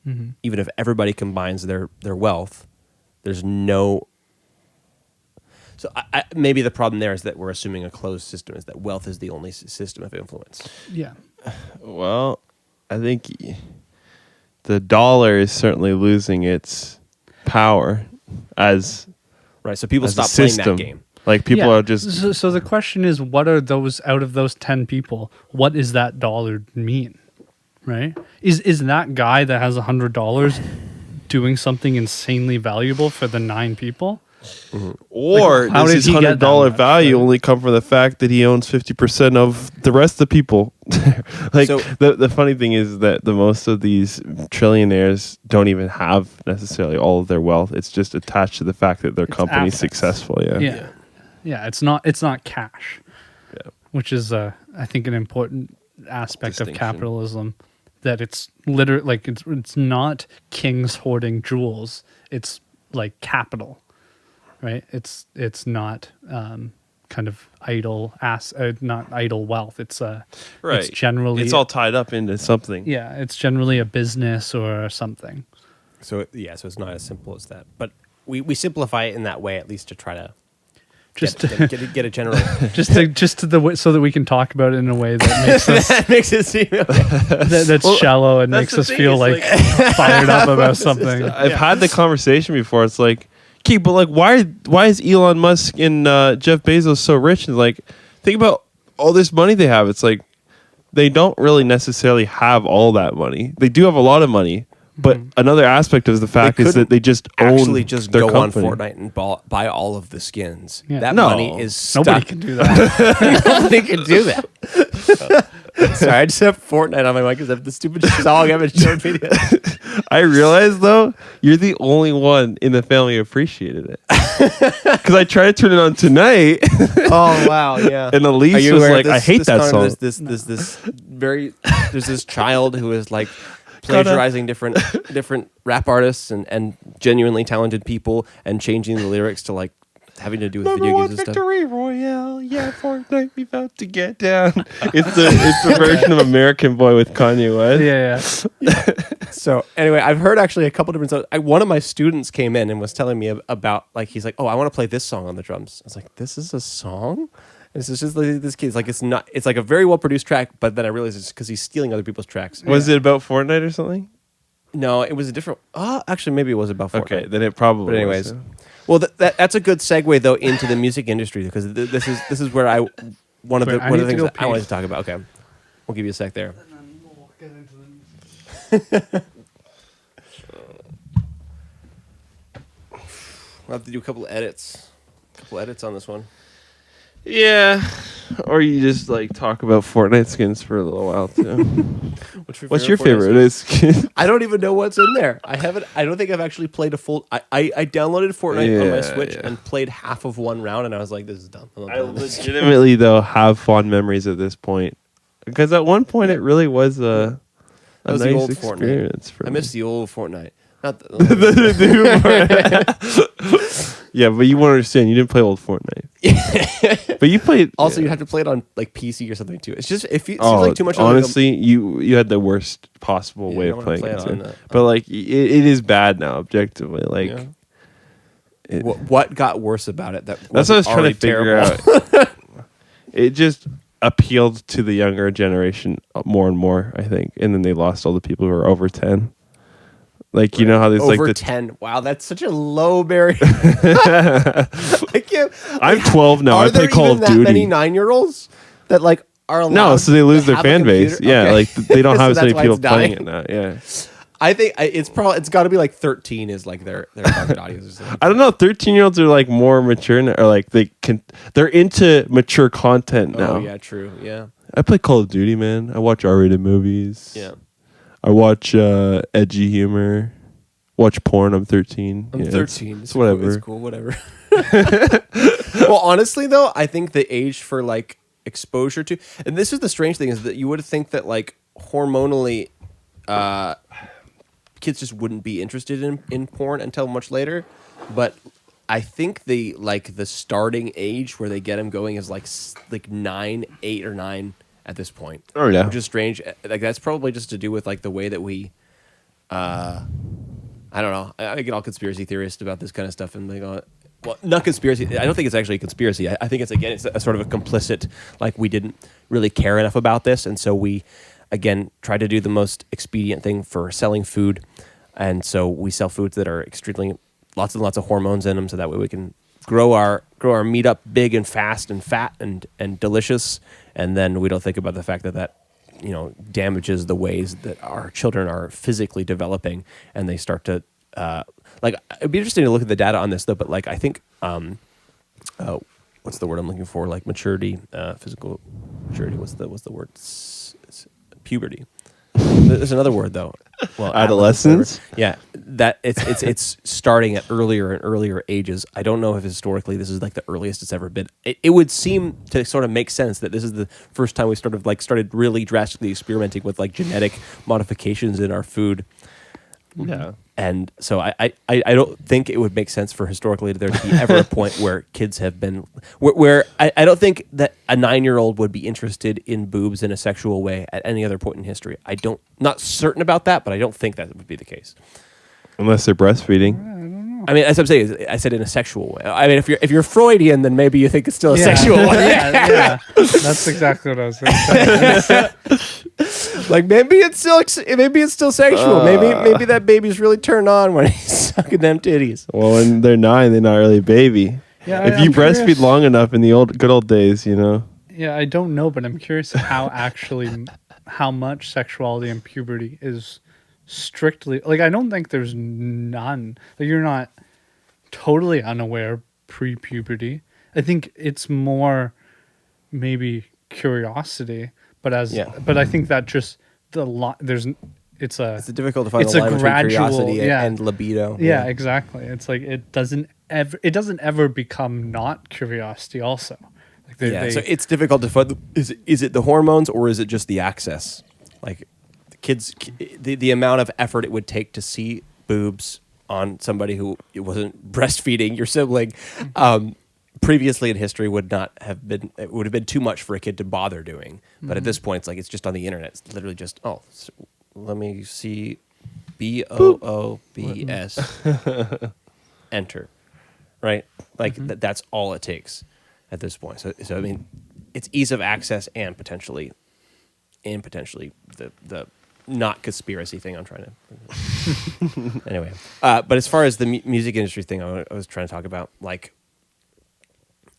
Mm-hmm. Even if everybody combines their wealth, there's no... So maybe the problem there is that we're assuming a closed system, is that wealth is the only system of influence. Yeah. Well, I think the dollar is certainly losing its power as Right, so people as a stop playing system. that game. Like people are just So the question is, what are those out of those 10 people? What does that dollar mean? Right? Is that guy that has $100 doing something insanely valuable for the 9 people? or how does did his he get that $100 much, value right? only come from the fact that he owns 50% of the rest of the people? Like So- the funny thing is that the most of these trillionaires don't even have necessarily all of their wealth. It's just attached to the fact that their It's company's assets. successful. Yeah. It's not cash. Yeah. Which is I think an important aspect of Distinction. capitalism, that it's literally like it's not kings hoarding jewels. It's like capital, right? It's not kind of not idle wealth. It's Right. It's generally It's all tied up into something. yeah. It's generally a business or something. So it's not as simple as that. But we simplify it in that way, at least to try to Just get a general... so that we can talk about it in a way that makes us that makes it seem... that's shallow and that's makes the us thing, feel it's like fired up about something. I've had the conversation before. It's like, okay, but like, why is Elon Musk and Jeff Bezos so rich? And like, think about all this money they have. It's like they don't really necessarily have all that money. They do have a lot of money, but another aspect of the fact is that they just actually own just their go company. on Fortnite and buy all of the skins. Yeah. That No. money is stuck. Nobody can do that. Nobody can do that. Sorry, I just have Fortnite on my mic because I have the stupid song I haven't shown media. I realize though, you're the only one in the family who appreciated it. Because I tried to turn it on tonight, Oh wow, yeah. and Elise Are you was aware like, of "I hate that song." There's this child who is like plagiarizing different rap artists and genuinely talented people and changing the lyrics to like having to do with video games and stuff. Victory Royale, yeah, Fortnite, we about to get down. It's the version of American Boy with Kanye West. Yeah. So anyway, I've heard actually a couple different songs. One of my students came in and was telling me about like he's like, oh, I want to play this song on the drums. I was like, this is a song? This is just like this kid's like it's not. It's like a very well produced track, but then I realized it's because he's stealing other people's tracks. Was it about Fortnite or something? No, it was a different. Actually, maybe it was about Fortnite. Okay, then it probably. But anyways, was, well, that's a good segue though into the music industry because this is where one of the things that I wanted to talk about. Okay, we'll give you a sec there. We'll have to do a couple edits on this one. Yeah, or you just like talk about Fortnite skins for a little while too. What's your favorite skin? I don't even know what's in there. I don't think I've actually played a full. I downloaded Fortnite on my Switch and played half of one round, and I was like, "This is dumb." I'm not I doing this. legitimately though have fond memories at this point because at one point it really was a That was nice the old experience. Fortnite. For I me. miss the old Fortnite. Not the, Yeah, but you won't understand. You didn't play old Fortnite, but you played. also, yeah. you have to play it on like PC or something too. It's just it seems Oh, like too much. honestly, you had the worst possible Yeah, way I of don't wanna playing play it. it Too. on, But like, it is bad now, objectively. Like, Yeah. What got worse about it? That's what I was trying to figure out. It just appealed to the younger generation more and more, I think, and then they lost all the people who are over 10. Like, you know how there's over like 10. Wow, that's such a low barrier. I'm 12 now. I play Call of Duty. That many 9-year-olds that like are allowed? No, so they lose their fan base. Yeah, Okay. like they don't have So as many that's why people it's dying. playing it now. Yeah. I think it's got to be like 13 is like their target audience. Or something. I don't know. 13-year-olds are like more mature now, or like they're into mature content now. Oh yeah, true. Yeah. I play Call of Duty, man. I watch R-rated movies. Yeah. I watch edgy humor. Watch porn. I'm 13. I'm 13. It's whatever. It's cool. Whatever. Well, honestly, though, I think the age for like exposure to, and this is the strange thing, is that you would think that like hormonally, kids just wouldn't be interested in porn until much later, but I think the starting age where they get them going is like 9, 8 or 9 at this point. Oh yeah, which is strange. Like that's probably just to do with like the way that we, I don't know. I get all conspiracy theorists about this kind of stuff, and they go, well, not conspiracy. I don't think it's actually a conspiracy. I think it's a sort of a complicit. Like we didn't really care enough about this, and so we, again, try to do the most expedient thing for selling food, and so we sell foods that are extremely lots and lots of hormones in them, so that way we can grow our meat up big and fast and fat and delicious, and then we don't think about the fact that damages the ways that our children are physically developing, and they start to like. It'd be interesting to look at the data on this though, but like I think what's the word I'm looking for? Like maturity, physical maturity. What's the word? Puberty. There's another word though. Well, adolescence. Yeah, that it's starting at earlier and earlier ages. I don't know if historically this is like the earliest it's ever been. It would seem to sort of make sense that this is the first time we started really drastically experimenting with like genetic modifications in our food. Yeah. And so I don't think it would make sense for historically there to be ever a point where kids have been where I don't think that a 9-year-old would be interested in boobs in a sexual way at any other point in history. Not certain about that, but I don't think that would be the case. Unless they're breastfeeding. I mean, as I'm saying, I said in a sexual way. I mean, if you're Freudian, then maybe you think it's still a sexual way. Yeah. That's exactly what I was going to say. Like maybe it's still sexual. Maybe that baby's really turned on when he's sucking them titties. Well, when they're 9, they're not really a baby. Yeah, if you breastfeed long enough in the good old days, you know. Yeah, I don't know, but I'm curious how much sexuality and puberty is strictly like. I don't think there's none. Like you're not totally unaware pre-puberty. I think it's more maybe curiosity, but I think that just it's difficult to find the line between curiosity and libido. Yeah, exactly. It's like it doesn't ever become not curiosity also. Like so it's difficult to find. Is it the hormones or is it just the access? Like the kids, the amount of effort it would take to see boobs on somebody who wasn't breastfeeding your sibling previously in history would have been too much for a kid to bother doing. But at this point, it's just on the internet. It's literally just let me see BOOBS enter, right? Like that's all it takes at this point. So I mean, it's ease of access and potentially the not conspiracy thing I'm trying to. Anyway, but as far as the music industry thing, I was trying to talk about, like,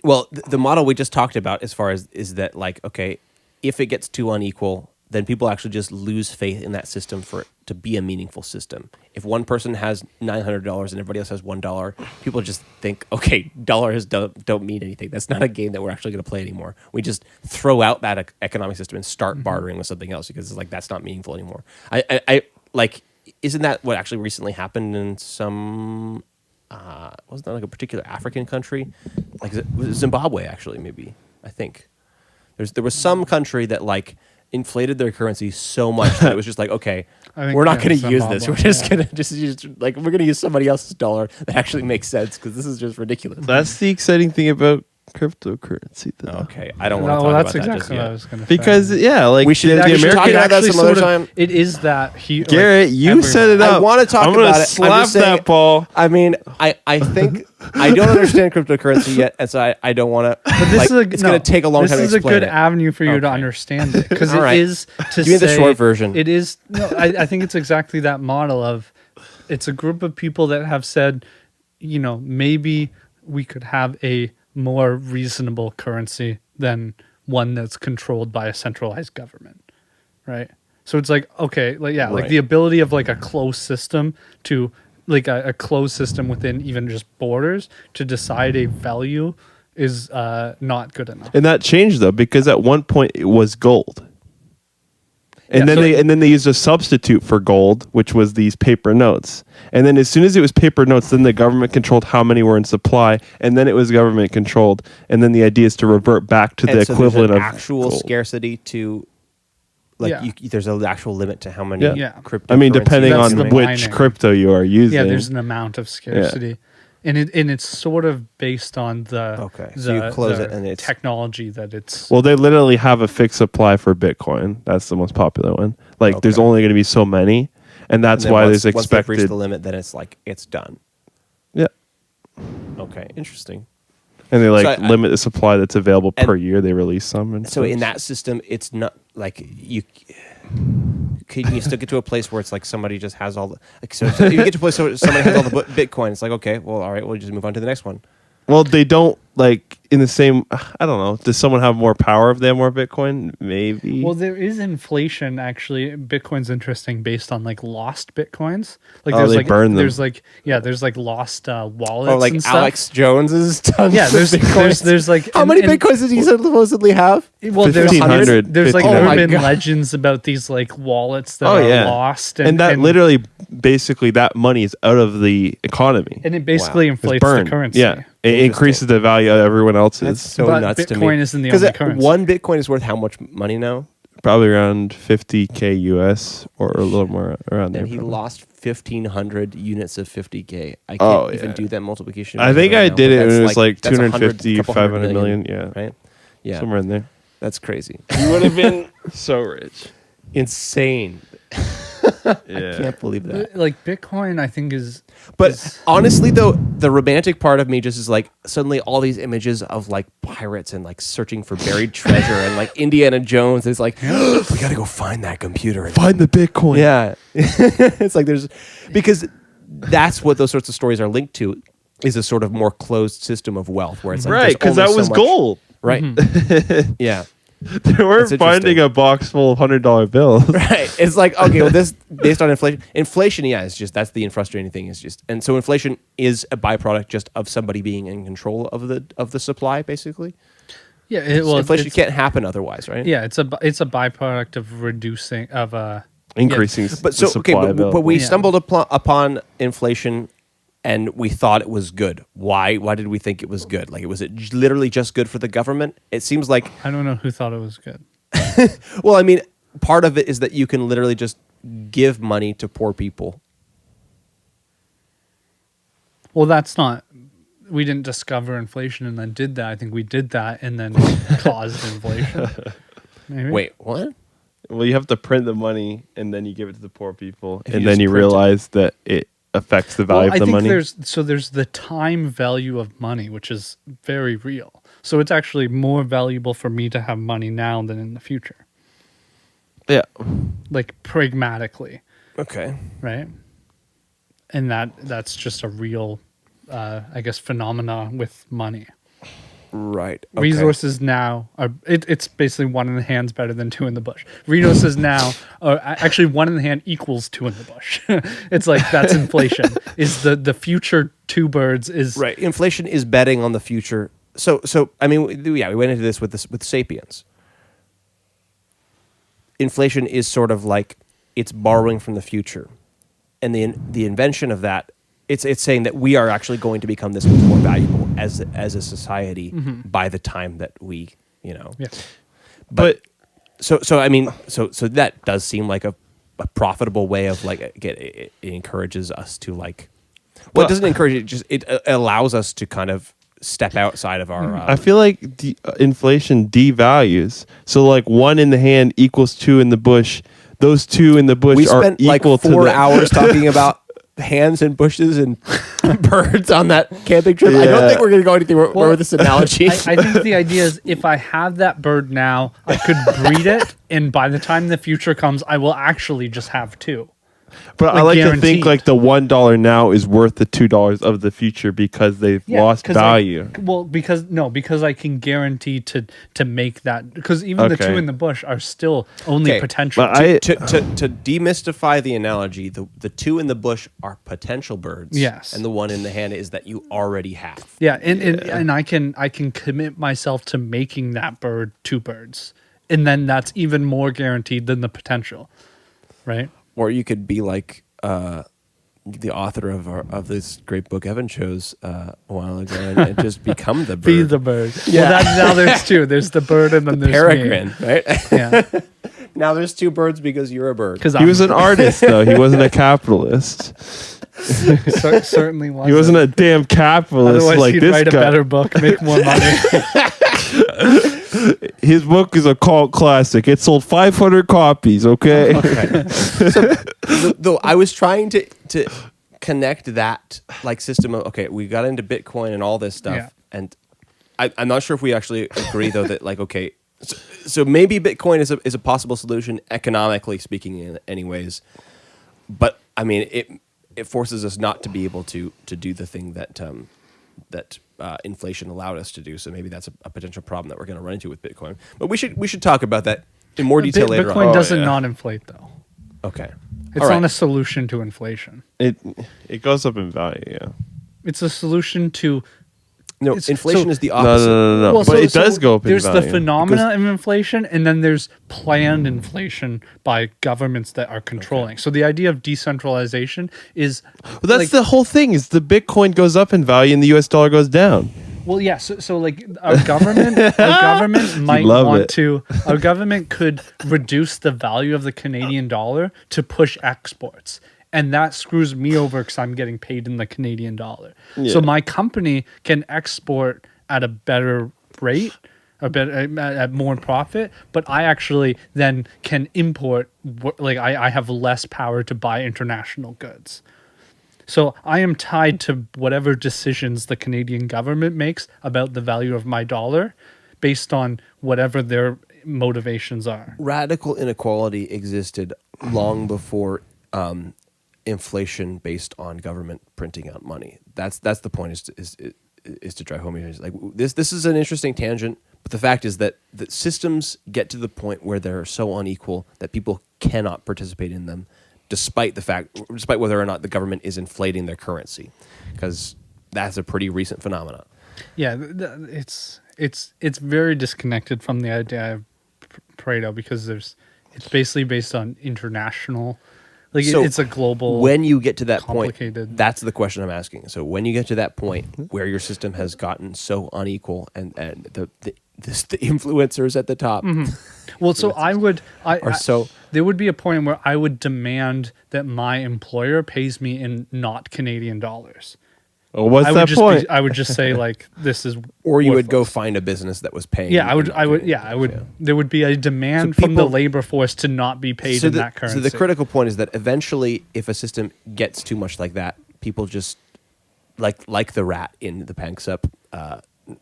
well, the model we just talked about as far as is that, like, okay, if it gets too unequal, then people actually just lose faith in that system for it to be a meaningful system. If one person has $900 and everybody else has $1, people just think, okay, dollars don't mean anything. That's not a game that we're actually going to play anymore. We just throw out that economic system and start bartering with something else because it's like that's not meaningful anymore. I like, isn't that what actually recently happened in some? Wasn't that like a particular African country? Like was it Zimbabwe actually? Maybe I think there was some country that like inflated their currency so much that it was just like, okay, we're not going to use this. We're just going to just use, like, we're going to use somebody else's dollar that actually makes sense because this is just ridiculous. That's the exciting thing about cryptocurrency though. Okay, I don't want No, to well, talk that's about exactly that what I just was going to say. Because yeah, like We should the actually American talk about that some other time. It is that Garrett, you set it yet. up. I want to talk I'm gonna about it. I'm slap just saying- that ball. I mean, I think I don't understand cryptocurrency yet, and so I don't want to. But this It's going to take a long time to This is a explain good it. avenue for you to Okay. understand it because All it right. is to Give me the say- short version. It is. No, I think it's exactly that model of it's a group of people that have said, maybe we could have a more reasonable currency than one that's controlled by a centralized government, right? So it's like, okay, like Right. the ability of like a closed system to like a closed system within even just borders to decide a value is not good enough. And that changed though, because at one point it was gold. And Yeah, then they used a substitute for gold, which was these paper notes. And then as soon as it was paper notes, then the government controlled how many were in supply, and then it was government controlled. And then the idea is to revert back to And the so equivalent there's of an actual gold. scarcity to, like, Yeah. there's an actual limit to how many Yeah. cryptocurrencies. I mean, depending That's on the which mining. crypto you are using. Yeah, there's an amount of scarcity, and it's sort of based on the Okay, so you close it and it's- technology that it's. Well, they literally have a fixed supply for Bitcoin. That's the most popular one. Like, there's Okay. only going to be so many, and that's And then why once, there's once they've reached expected. the limit, then it's like it's done. Yeah, Okay, interesting. and they like So I- limit the supply that's available and- per year. They release some, and So in stuff. that system, it's not like you. Can you still get to a place where it's like somebody just has all the like? So if you get to a place where somebody has all the Bitcoin, it's like okay, well, all right, we'll just move on to the next one. Well, they don't like in the same. I don't know. Does someone have more power if they have more Bitcoin? Maybe. Well, there is inflation actually. Bitcoin's interesting based on like lost Bitcoins. Like Oh, there's they like burn them. there's like there's like lost wallets Or like and stuff. Alex Jones's tons. Yeah, of there's Bitcoins. there's like How and- many and- Bitcoins does he supposedly have? Well, there's 1,500, there's like 1,500. Oh my urban God. legends about these like wallets that Oh, are yeah. lost, and that literally, basically, that money is out of the economy. and it basically It's inflates the burned. currency. Yeah, it increases the value of everyone else's. That's so But nuts to me. Bitcoin isn't the Because only currency. one Bitcoin is worth how much money now? Probably around 50K US or a little more around there. And he probably. lost 1,500 units of 50K. I can't Oh, even yeah. do that multiplication. I think right I now, did but it. And that's it was like that's 250, couple 500 million. Yeah, Right? Yeah. somewhere in there. That's crazy. You would have been so rich. Insane. Yeah. Can't believe that. Like Bitcoin, I think is. But is- honestly, though, the romantic part of me just is like suddenly all these images of like pirates and like searching for buried treasure and like Indiana Jones is like, we got to go find that computer. Find the Bitcoin. Yeah. It's like because that's what those sorts of stories are linked to is a sort of more closed system of wealth where it's like, Right, there's because only that so was much- gold. Right. Yeah. They weren't That's finding interesting. a box full of $100 bills. Right. It's like, okay, well, this based on inflation. Inflation, yeah, is just that's the frustrating thing. Is just and so inflation is a byproduct just of somebody being in control of the supply, basically. Yeah, Inflation it's- can't happen otherwise, right? Yeah, it's a byproduct of reducing of Increasing But the so supply okay, but available. we Yeah. stumbled upon inflation, and we thought it was good. Why? Why did we think it was good? Like, was it literally just good for the government? It seems like. I don't know who thought it was good. Well, I mean, part of it is that you can literally just give money to poor people. Well, that's not. We didn't discover inflation and then did that. I think we did that and then caused inflation. Maybe. Wait, what? Well, you have to print the money and then you give it to the poor people, If and you then just you print it. realize that it affects the value Well, I of the think money. there's the time value of money, which is very real. So it's actually more valuable for me to have money now than in the future, Yeah, like pragmatically, Okay. right? And that's just a real, I guess, phenomena with money. Right. Okay. Resources now are it's basically one in the hand's better than two in the bush. Resources now are actually one in the hand equals two in the bush. It's like that's inflation. Is the future two birds is Right. Inflation is betting on the future. So I mean, we went into this with Sapiens. Inflation is sort of like it's borrowing from the future, and the invention of that. It's saying that we are actually going to become this much more valuable as a society by the time that we, Yeah. But so I mean, so that does seem like a profitable way of like it encourages us to like. Well, it doesn't encourage it. Just it allows us to kind of step outside of our. I feel like inflation devalues. So like 1 in the hand equals 2 in the bush. Those 2 in the bush we are spent equal like 4 to hours talking about hands and bushes and birds on that camping trip. I don't Yeah. think we're going to go anywhere with this analogy. I think the idea is if I have that bird now, I could breed it, and by the time the future comes, I will actually just have 2. But I like like to guaranteed. think like the $1 now is worth the $2 of the future because they've lost 'cause value. because I can guarantee to make that, because even the Okay. 2 in the bush are still only Okay, potential. but I- to demystify the analogy, the 2 in the bush are potential birds. Yes. And the 1 in the hand is that you already have. Yeah, and I can commit myself to making that bird 2 birds, and then that's even more guaranteed than the potential, right? Or you could be like the author of this great book Evan chose a while ago and just become the bird. Be the bird. Yeah. Well, now there's 2. There's the bird and then there's peregrine, right? me. Yeah, Now there's 2 birds because you're a bird. because He was an artist though. He wasn't a capitalist. certainly wasn't. He wasn't a damn capitalist Otherwise, like he'd this write guy. a better book, make more money. His book is a cult classic. It sold 500 copies. Okay. Though I was trying to connect that like system of, okay, we got into Bitcoin and all this stuff, Yeah. and I'm not sure if we actually agree though that like, okay, so maybe Bitcoin is a possible solution economically speaking in anyways, but I mean it forces us not to be able to do the thing that inflation allowed us to do. So maybe that's a potential problem that we're going to run into with Bitcoin. But we should talk about that in more detail later Bitcoin on. doesn't yeah. not inflate though. Okay. It's All right. not a solution to inflation. It goes up in value. Yeah. It's a solution to No, It's- inflation so- is the No, opposite. no. Well, But it does go up in There's value. the phenomena of inflation, and then there's planned inflation by governments that are controlling. So the idea of decentralization is Well, that's like, the whole thing. Is the Bitcoin goes up in value and the U.S. dollar goes down. well, yeah. So like our government might love want it. to. Our government could reduce the value of the Canadian dollar to push exports. And that screws me over because I'm getting paid in the Canadian dollar. So my company can export at a better rate, at more profit, but I actually then can import. Like I have less power to buy international goods. So I am tied to whatever decisions the Canadian government makes about the value of my dollar, based on whatever their motivations are. Radical inequality existed long before inflation based on government printing out money. That's the point. Is to drive home here. Like this is an interesting tangent, but the fact is that systems get to the point where they're so unequal that people cannot participate in them, despite whether or not the government is inflating their currency, because that's a pretty recent phenomenon. Yeah, it's very disconnected from the idea of Pareto, because it's basically based on international, like So it's a global. When you get to that point, complicated- that's the question I'm asking. So when you get to that point where your system has gotten so unequal and the influencers at the top Well, so so there would be a point where I would demand that my employer pays me in not Canadian dollars. Well, what's that point? I would just say like this is, or you would go worthless. find a business that was paying. Yeah, I would. Yeah. There would be a demand So from the people- labor force to not be paid in that currency. So the critical point is that eventually, if a system gets too much like that, people just like the rat in the Panksup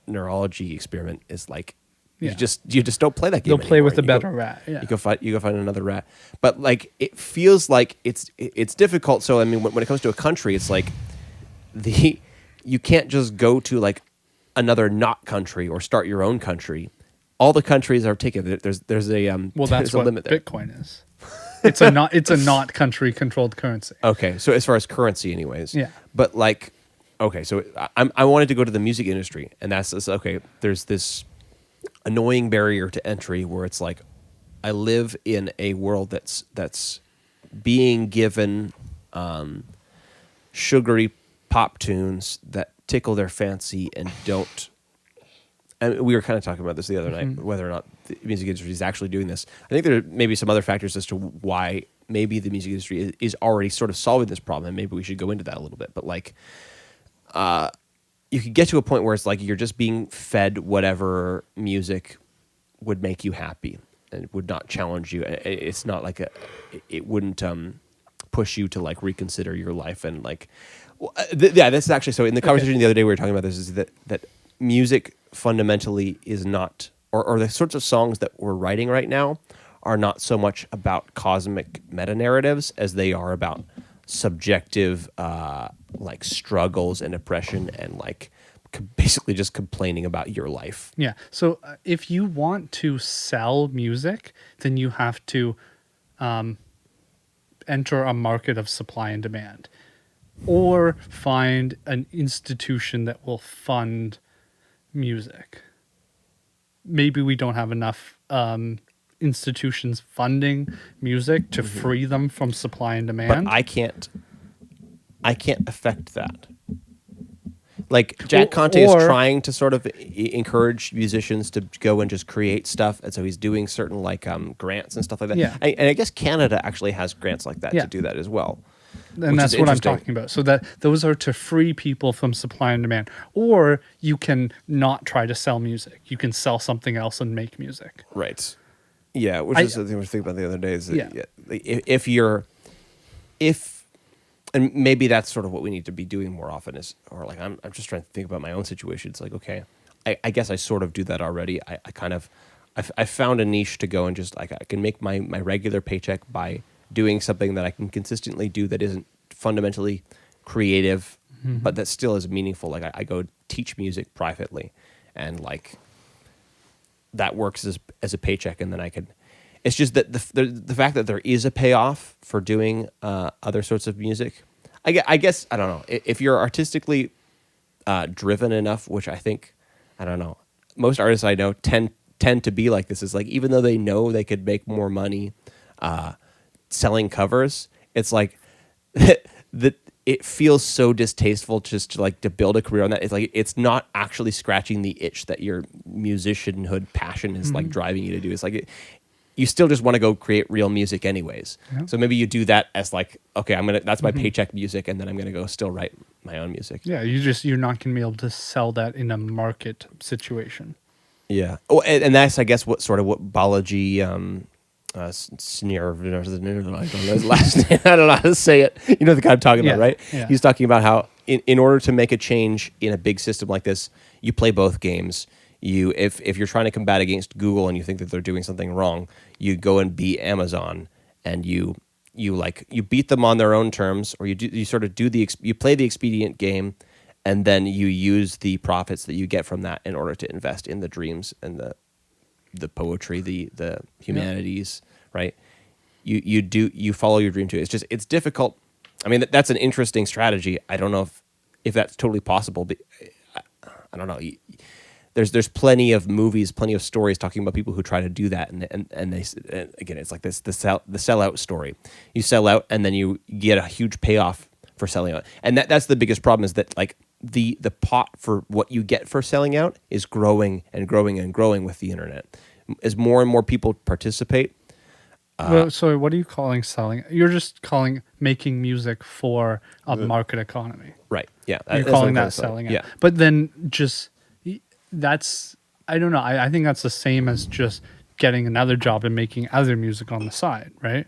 neurology experiment is like Yeah. you just don't play that game. They'll play with anymore. the You better go- rat. Yeah. You go find another rat. But like it feels like it's difficult. So I mean, when it comes to a country, it's like you can't just go to like another not country or start your own country. All the countries are taken. There's a Well, that's there's a what limit there. Bitcoin is. It's a not country controlled currency. Okay, so as far as currency, anyways. Yeah. But like, okay, so I wanted to go to the music industry, and that's okay. There's this annoying barrier to entry where it's like, I live in a world that's being given sugary pop tunes that tickle their fancy and don't. And we were kind of talking about this the other night, whether or not the music industry is actually doing this. I think there may be some other factors as to why maybe the music industry is already sort of solving this problem, and maybe we should go into that a little bit. But like, you could get to a point where it's like you're just being fed whatever music would make you happy and would not challenge you. It's not like it wouldn't push you to like reconsider your life and like, yeah, this is actually, so in the conversation the other day we were talking about this, is that music fundamentally is not, or the sorts of songs that we're writing right now are not so much about cosmic meta narratives as they are about subjective like struggles and oppression and like basically just complaining about your life. Yeah. So if you want to sell music, then you have to enter a market of supply and demand, or find an institution that will fund music. Maybe we don't have enough institutions funding music to free them from supply and demand. But I can't affect that. Like Jack Conte is trying to sort of encourage musicians to go and just create stuff, and so he's doing certain like grants and stuff like that. Yeah. And I guess Canada actually has grants like that to do that as well. And that's what I'm talking about. So that those are to free people from supply and demand. Or you can not try to sell music. You can sell something else and make music. Right. Yeah, which is the thing I was thinking about the other day. Is that if and maybe that's sort of what we need to be doing more often is, or like I'm just trying to think about my own situation. It's like, okay, I guess I sort of do that already. I found a niche to go and just like I can make my regular paycheck by doing something that I can consistently do that isn't fundamentally creative, but that still is meaningful. Like I go teach music privately, and like that works as a paycheck, and then I can. It's just that the fact that there is a payoff for doing other sorts of music. I guess I don't know if you're artistically driven enough, which I think I don't know. Most artists I know tend to be like this. Is like even though they know they could make more money selling covers, it's like that. It feels so distasteful just to build a career on that. It's like it's not actually scratching the itch that your musicianhood passion is like driving you to do. It's like you still just want to go create real music anyways. Yeah. So maybe you do that as like, okay, that's my paycheck music, and then I'm gonna go still write my own music. Yeah, you're not gonna be able to sell that in a market situation. Yeah. Oh, and that's I guess what Balaji Sneer, I don't know his last name. I don't know how to say it. You know the guy I'm talking about, right? Yeah. He's talking about how in order to make a change in a big system like this, you play both games. If you're trying to combat against Google and you think that they're doing something wrong, you go and beat Amazon, and you beat them on their own terms, or you play the expedient game, and then you use the profits that you get from that in order to invest in the dreams and the poetry, the humanities, right? You follow your dream too. It's difficult. I mean, that's an interesting strategy. I don't know if that's totally possible. But I don't know. There's plenty of movies, plenty of stories talking about people who try to do that, and they again, it's like the sellout story. You sell out, and then you get a huge payoff for selling out, and that's the biggest problem is that like the pot for what you get for selling out is growing and growing and growing with the internet. As more and more people participate. So what are you calling selling? You're just calling making music for a market economy. Right. Yeah. You're calling that selling out. Yeah. But then that's, I don't know. I think that's the same as just getting another job and making other music on the side, right?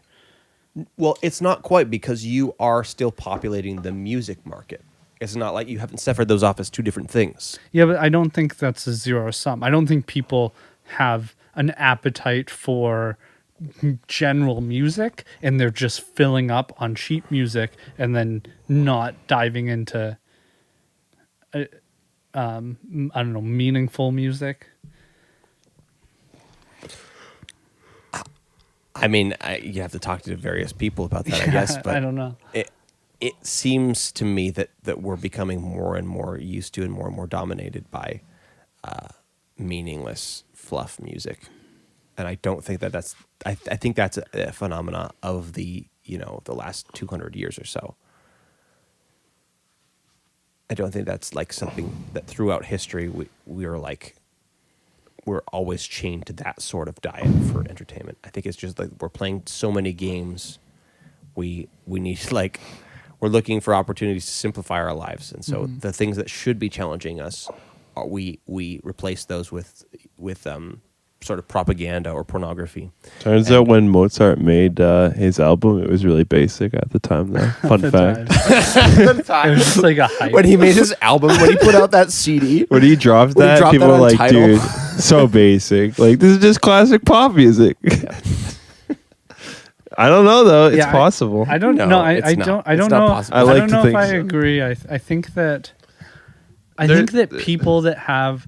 Well, it's not quite, because you are still populating the music market. It's not like you haven't severed those off as two different things. Yeah, but I don't think that's a zero sum. I don't think people have an appetite for general music and they're just filling up on cheap music and then not diving into I don't know, meaningful music. I mean, you have to talk to various people about that, I guess. But I don't know. It seems to me that we're becoming more and more used to and more dominated by meaningless fluff music, and I don't think that's. I think that's a phenomena of the last 200 years or so. I don't think that's like something that throughout history we're always chained to that sort of diet for entertainment. I think it's just like we're playing so many games. We need we're we're looking for opportunities to simplify our lives, and so the things that should be challenging us, we replace those with sort of propaganda or pornography. Turns out when Mozart made his album, it was really basic at the time, though. Fun fact. It was just like a hype. When he made his album, when he put out that CD, When he dropped When he that, dropped people that were on like, Tidal. dude, so basic. Like, this is just classic pop music. I don't know, though. It's Yeah, possible. I don't No, know. it's I not. don't. I It's don't not know. possible. I I like don't to know if think I so. agree. I think that. I There- think that people that have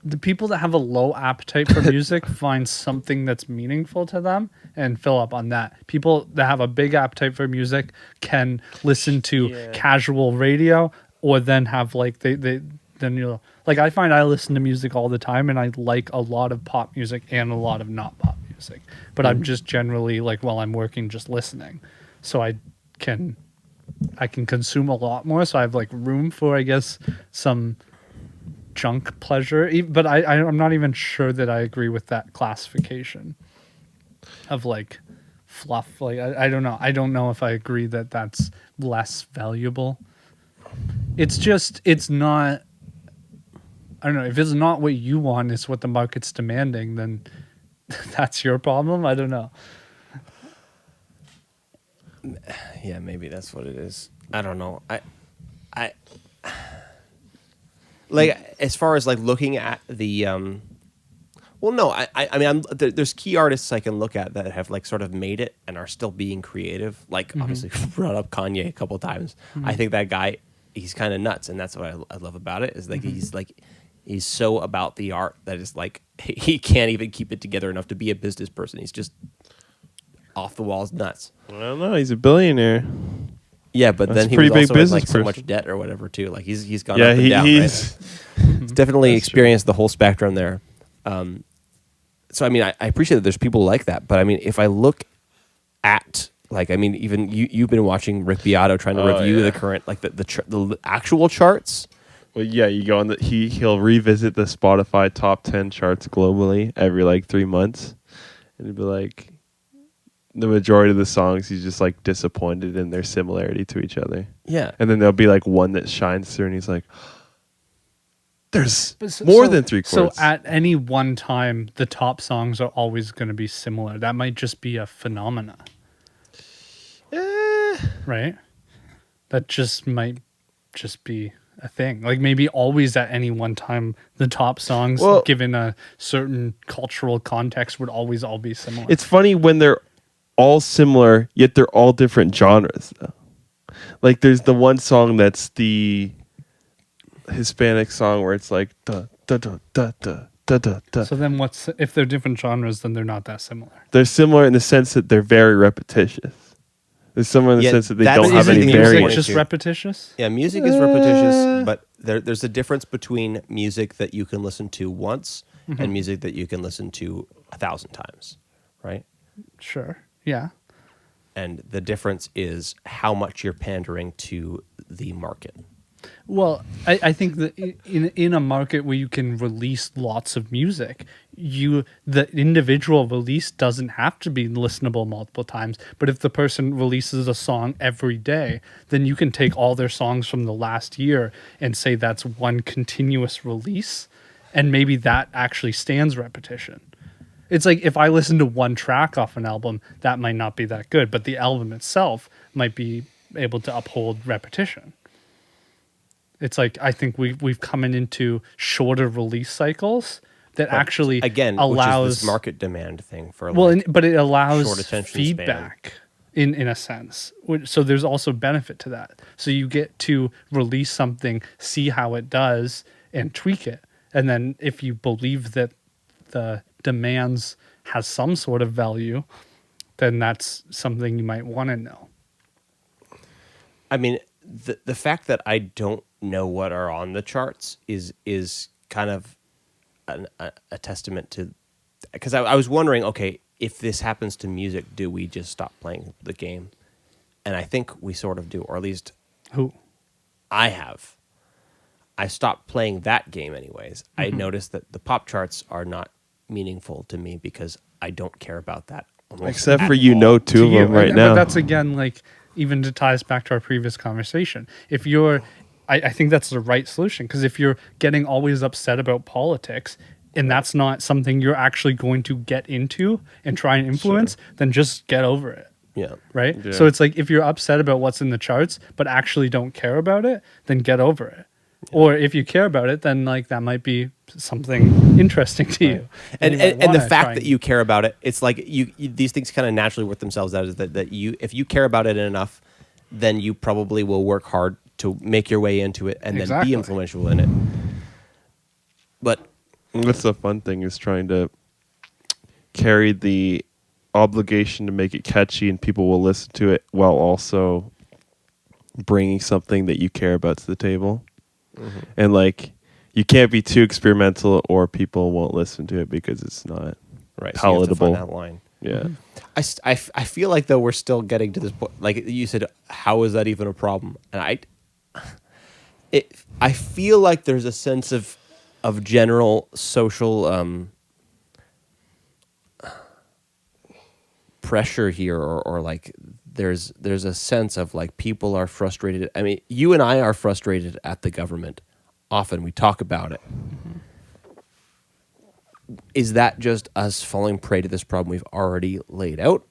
the people that have a low appetite for music find something that's meaningful to them and fill up on that. People that have a big appetite for music can listen to casual radio, or then have like they then like I find I listen to music all the time, and I like a lot of pop music and a lot of not pop music. But I'm just generally like while I'm working just listening, so I can consume a lot more. So I have like room for, I guess, some junk pleasure. But I'm not even sure that I agree with that classification of like fluff. Like I don't know. I don't know if I agree that that's less valuable. It's just, it's not, I don't know. If it's not what you want, it's what the market's demanding, then that's your problem. I don't know. yeah, maybe that's what it is. I don't know. I like, as far as like looking at the well, no, I mean, there's key artists I can look at that have like sort of made it and are still being creative. Like obviously brought up Kanye a couple times. I think that guy, he's kind of nuts, and that's what I love about it. Is like he's so about the art that it's like he can't even keep it together enough to be a business person. He's just off the walls nuts. I don't know. He's a billionaire. Yeah, but That's then a he pretty was big also in, business like so person. much debt or whatever too. Like he's gone Yeah, up and down. he's. Right? He's definitely That's experienced the whole spectrum there. So I mean, I appreciate that there's people like that, but I mean, if I look at like, I mean, even you've been watching Rick Beato trying to review the current like the actual charts. Well, yeah, you go on the he'll revisit the Spotify top 10 charts globally every like 3 months, and it'd be like the majority of the songs he's just like disappointed in their similarity to each other. Yeah, And then there'll be like one that shines through, and he's like, "There's But more than three chords." So at any one time, the top songs are always going to be similar. That might just be a phenomena, right? That just might just be a thing. Like maybe always at any one time, the top songs, Well- given a certain cultural context, would always all be similar. It's funny when they're all similar, yet they're all different genres, though. Like there's the one song that's the Hispanic song where it's like da da da da da da da da. So then what's, if they're different genres, then they're not that similar. They're similar in the sense that they're very repetitious. They're similar in the Yeah, sense that they that's don't the have Isn't any thing music variants. just repetitious? yeah. Music is repetitious, but there's a difference between music that you can listen to once and music that you can listen to 1,000 times, right? Sure. Yeah. And the difference is how much you're pandering to the market. Well, I think that in a market where you can release lots of music, the individual release doesn't have to be listenable multiple times. But if the person releases a song every day, then you can take all their songs from the last year and say that's one continuous release, and maybe that actually stands repetition. It's like if I listen to one track off an album, that might not be that good, but the album itself might be able to uphold repetition. It's like I think we've come into shorter release cycles that actually Again, allows which is this market demand thing for well, like, but it allows short attention feedback in a sense. So there's also benefit to that. So you get to release something, see how it does, and tweak it. And then if you believe that the demands has some sort of value, then that's something you might want to know. I mean, the fact that I don't know what are on the charts is kind of a testament to, because I was wondering, okay, if this happens to music, do we just stop playing the game? And I think we sort of do, or at least Who? I have. I stopped playing that game anyways. I noticed that the pop charts are not meaningful to me because I don't care about that. almost Except at for all. two of them right But now. that's again like even to ties back to our previous conversation. If you're, I think that's the right solution, because if you're getting always upset about politics and that's not something you're actually going to get into and try and influence, then just get over it. Yeah. Right? Yeah. So it's like if you're upset about what's in the charts but actually don't care about it, then get over it. Or if you care about it, then like that might be something interesting to you. And you might the wanna fact try that and- you care about it, it's like you these things kind of naturally work themselves out. Is that you, if you care about it enough, then you probably will work hard to make your way into it and then Exactly. be influential in it. But That's the fun thing, is trying to carry the obligation to make it catchy and people will listen to it while also bringing something that you care about to the table. And like, you can't be too experimental or people won't listen to it because it's not right, palatable. So you have to find that line. Yeah. I feel like though we're still getting to this point. Like you said, how is that even a problem? And I feel like there's a sense of general social pressure here, or like there's a sense of like people are frustrated. I mean, you and I are frustrated at the government. Often we talk about it. Is that just us falling prey to this problem we've already laid out?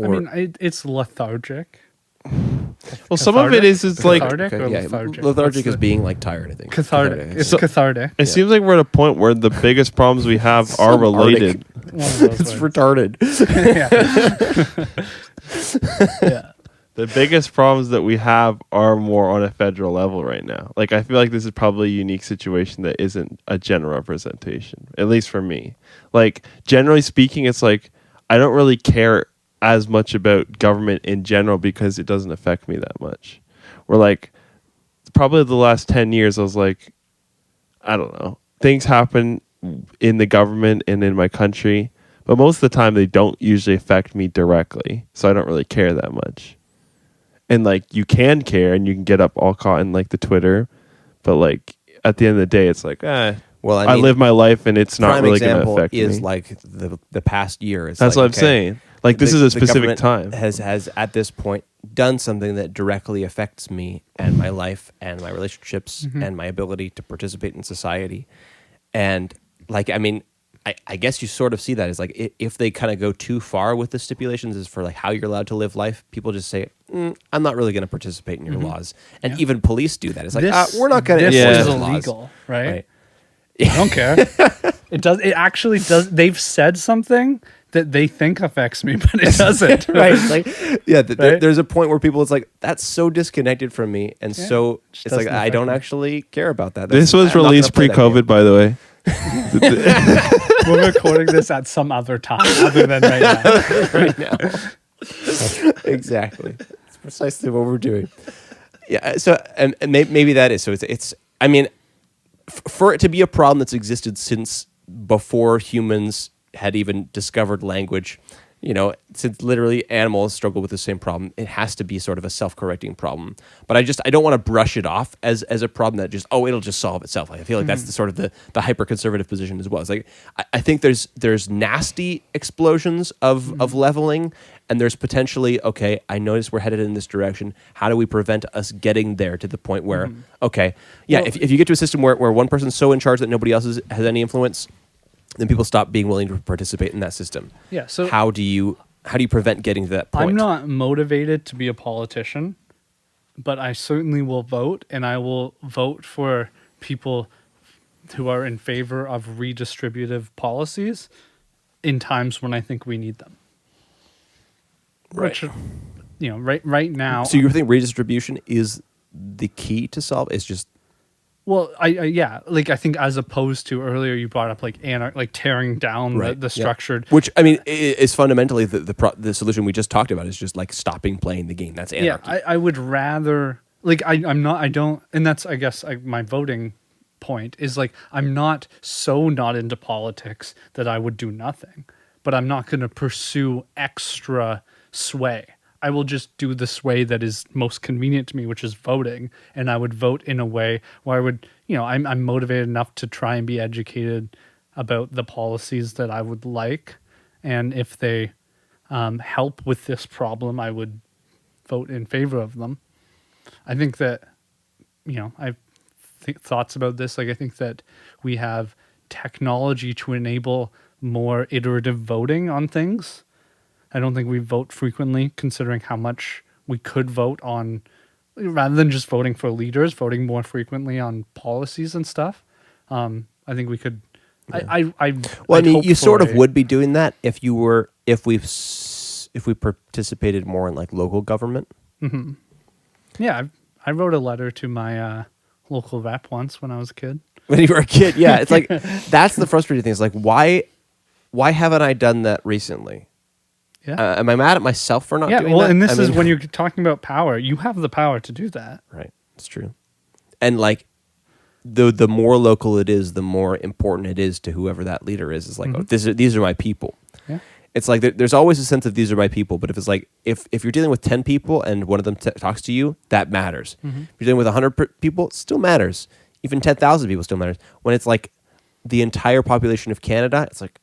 I mean, it's lethargic. Well, some of it is, it's like, Cathartic or yeah, lethargic? lethargic What's is the- being like tired, I think. cathartic. It's So- cathartic. it seems like we're at a point where the biggest problems we have are Some related. One of those It's words. retarded. Yeah. The biggest problems that we have are more on a federal level right now. Like, I feel like this is probably a unique situation that isn't a general representation, at least for me. Like, generally speaking, it's like, I don't really care as much about government in general because it doesn't affect me that much. Where like, probably the last 10 years, I was like, I don't know. Things happen in the government and in my country, but most of the time they don't usually affect me directly. So I don't really care that much. And like, you can care and you can get up all caught in like the Twitter, but like at the end of the day, it's like, Well, I mean, live my life and it's not prime really going to example affect is me. like the past year. It's That's like, what I'm okay, saying. Like, this is a the specific government time. Has at this point done something that directly affects me and my life and my relationships and my ability to participate in society. And like, I mean, I guess you sort of see that as like, if they kind of go too far with the stipulations as for like how you're allowed to live life, people just say, I'm not really going to participate in your laws. And even police do that. It's like, we're not going to This enforce is those laws. illegal, right? Right. I don't care. It does. It actually does. They've said something that they think affects me, but it doesn't. Right. Like, yeah, Right? there's a point where people, it's like, that's so disconnected from me. And Yeah, so just it's like, doesn't I affect don't me. actually care about that. This was I'm not gonna released play that pre-COVID, game. by the way. We're recording this at some other time other than right now. Right now. Exactly. It's precisely what we're doing. Yeah. So, and maybe that is. So it's I mean, for it to be a problem that's existed since before humans had even discovered language, you know, since literally animals struggle with the same problem, it has to be sort of a self-correcting problem. But I don't want to brush it off as a problem that just, it'll just solve itself. I feel like that's the sort of the hyper-conservative position as well. It's like, I think there's nasty explosions of leveling, and there's potentially, okay, I notice we're headed in this direction. How do we prevent us getting there to the point where, okay, yeah, Well- if you get to a system where one person's so in charge that nobody else has any influence, then people stop being willing to participate in that system. Yeah. So How do you prevent getting to that point? I'm not motivated to be a politician, but I certainly will vote, and I will vote for people who are in favor of redistributive policies in times when I think we need them. Right. Which, you know, right now. So you think redistribution is the key to solve? It's just Well, yeah, like I think as opposed to earlier, you brought up like tearing down the yeah. structured. Which I mean is fundamentally the solution we just talked about is just like stopping playing the game. That's Yeah, anarchy. I would rather like I'm not I don't, and that's I guess my voting point is like I'm not into politics that I would do nothing, but I'm not going to pursue extra sway. I will just do the sway that is most convenient to me, which is voting. And I would vote in a way where I would, you know, I'm motivated enough to try and be educated about the policies that I would like. And if they help with this problem, I would vote in favor of them. I think that, I've thoughts about this. Like, I think that we have technology to enable more iterative voting on things. I don't think we vote frequently, considering how much we could vote on, rather than just voting for leaders, voting more frequently on policies and stuff. I think we could. Well, I'd hope you sort for of would be doing that if we participated more in like local government. Yeah, I wrote a letter to my local rep once when I was a kid. When you were a kid, yeah, it's like that's the frustrating thing. It's like why haven't I done that recently? Yeah. Am I mad at myself for not doing that? Well, and this I is mean, when you're talking about power. You have the power to do that. right. It's true, and like the more local it is, the more important it is to whoever that leader is. It's like oh, these are my people. Yeah. It's like there's always a sense of these are my people, but if it's like if you're dealing with 10 people and one of them talks to you, that matters. If you're dealing with 100 people, it still matters. Even 10,000 people still matters. When it's like the entire population of Canada, it's like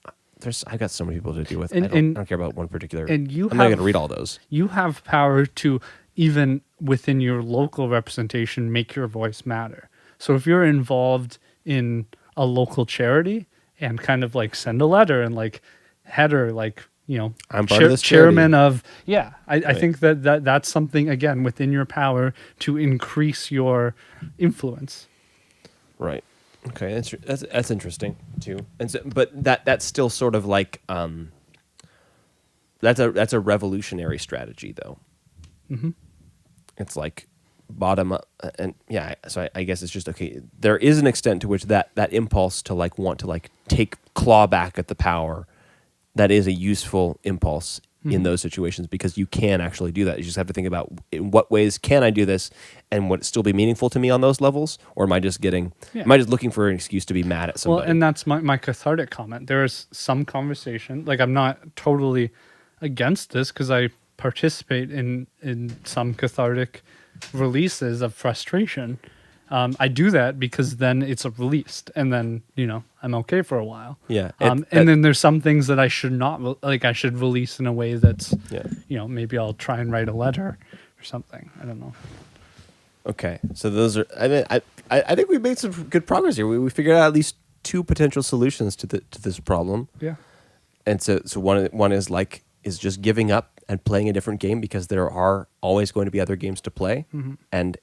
I got so many people to deal with. I don't care about one particular. And I'm not going to read all those. You have power to, even within your local representation, make your voice matter. So if you're involved in a local charity and kind of like send a letter and like header, like, I'm part of this chairman charity. of, I think that's something, again, within your power to increase your influence. Right. Okay. That's interesting too. And so, but that's still sort of like that's a revolutionary strategy though. It's like bottom up, and so I guess it's just okay. There is an extent to which that impulse to like want to like take claw back at the power, that is a useful impulse in those situations, because you can actually do that. You just have to think about in what ways can I do this, and would it still be meaningful to me on those levels, or am I just looking for an excuse to be mad at somebody? Well, and that's my cathartic comment. There is some conversation, like I'm not totally against this because I participate in some cathartic releases of frustration. I do that because then it's released, and then I'm okay for a while. Yeah, and then there's some things that I should not I should release in a way that's maybe I'll try and write a letter or something. I don't know. Okay, so those are. I mean, I think we made some good progress here. We figured out at least two potential solutions to this problem. Yeah, and so one is just giving up and playing a different game, because there are always going to be other games to play, and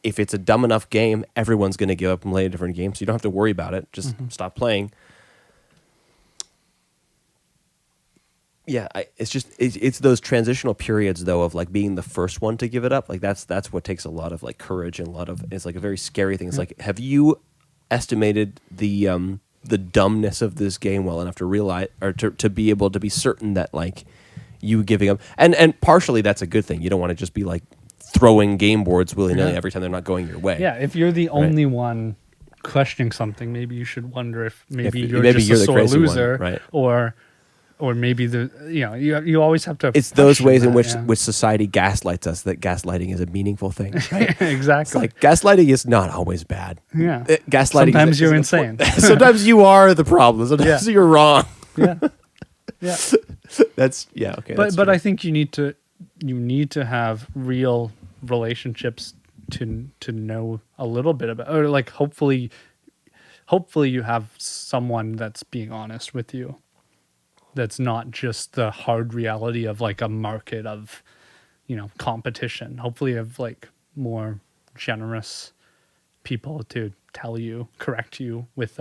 if it's a dumb enough game, everyone's going to give up and play a different game, so you don't have to worry about it. Just stop playing. Yeah, it's those transitional periods though of like being the first one to give it up. Like that's what takes a lot of like courage, and it's like a very scary thing. It's like, have you estimated the dumbness of this game well enough to realize, or to be able to be certain that like you giving up, and partially that's a good thing. You don't want to just be like throwing game boards willy-nilly every time they're not going your way. Yeah, if you're the only one questioning something, maybe you should wonder if you're the just a sore loser, one, right? Or maybe you always have to. It's those ways in which society gaslights us that gaslighting is a meaningful thing. Right? Exactly. It's like gaslighting is not always bad. Yeah. Gaslighting. Sometimes you're insane. Sometimes you are the problem. Sometimes you're wrong. Yeah. Yeah. That's okay. But I think you need to have real relationships to know a little bit about, or like hopefully you have someone that's being honest with you. That's not just the hard reality of like a market of, competition. Hopefully you have like more generous people to correct you with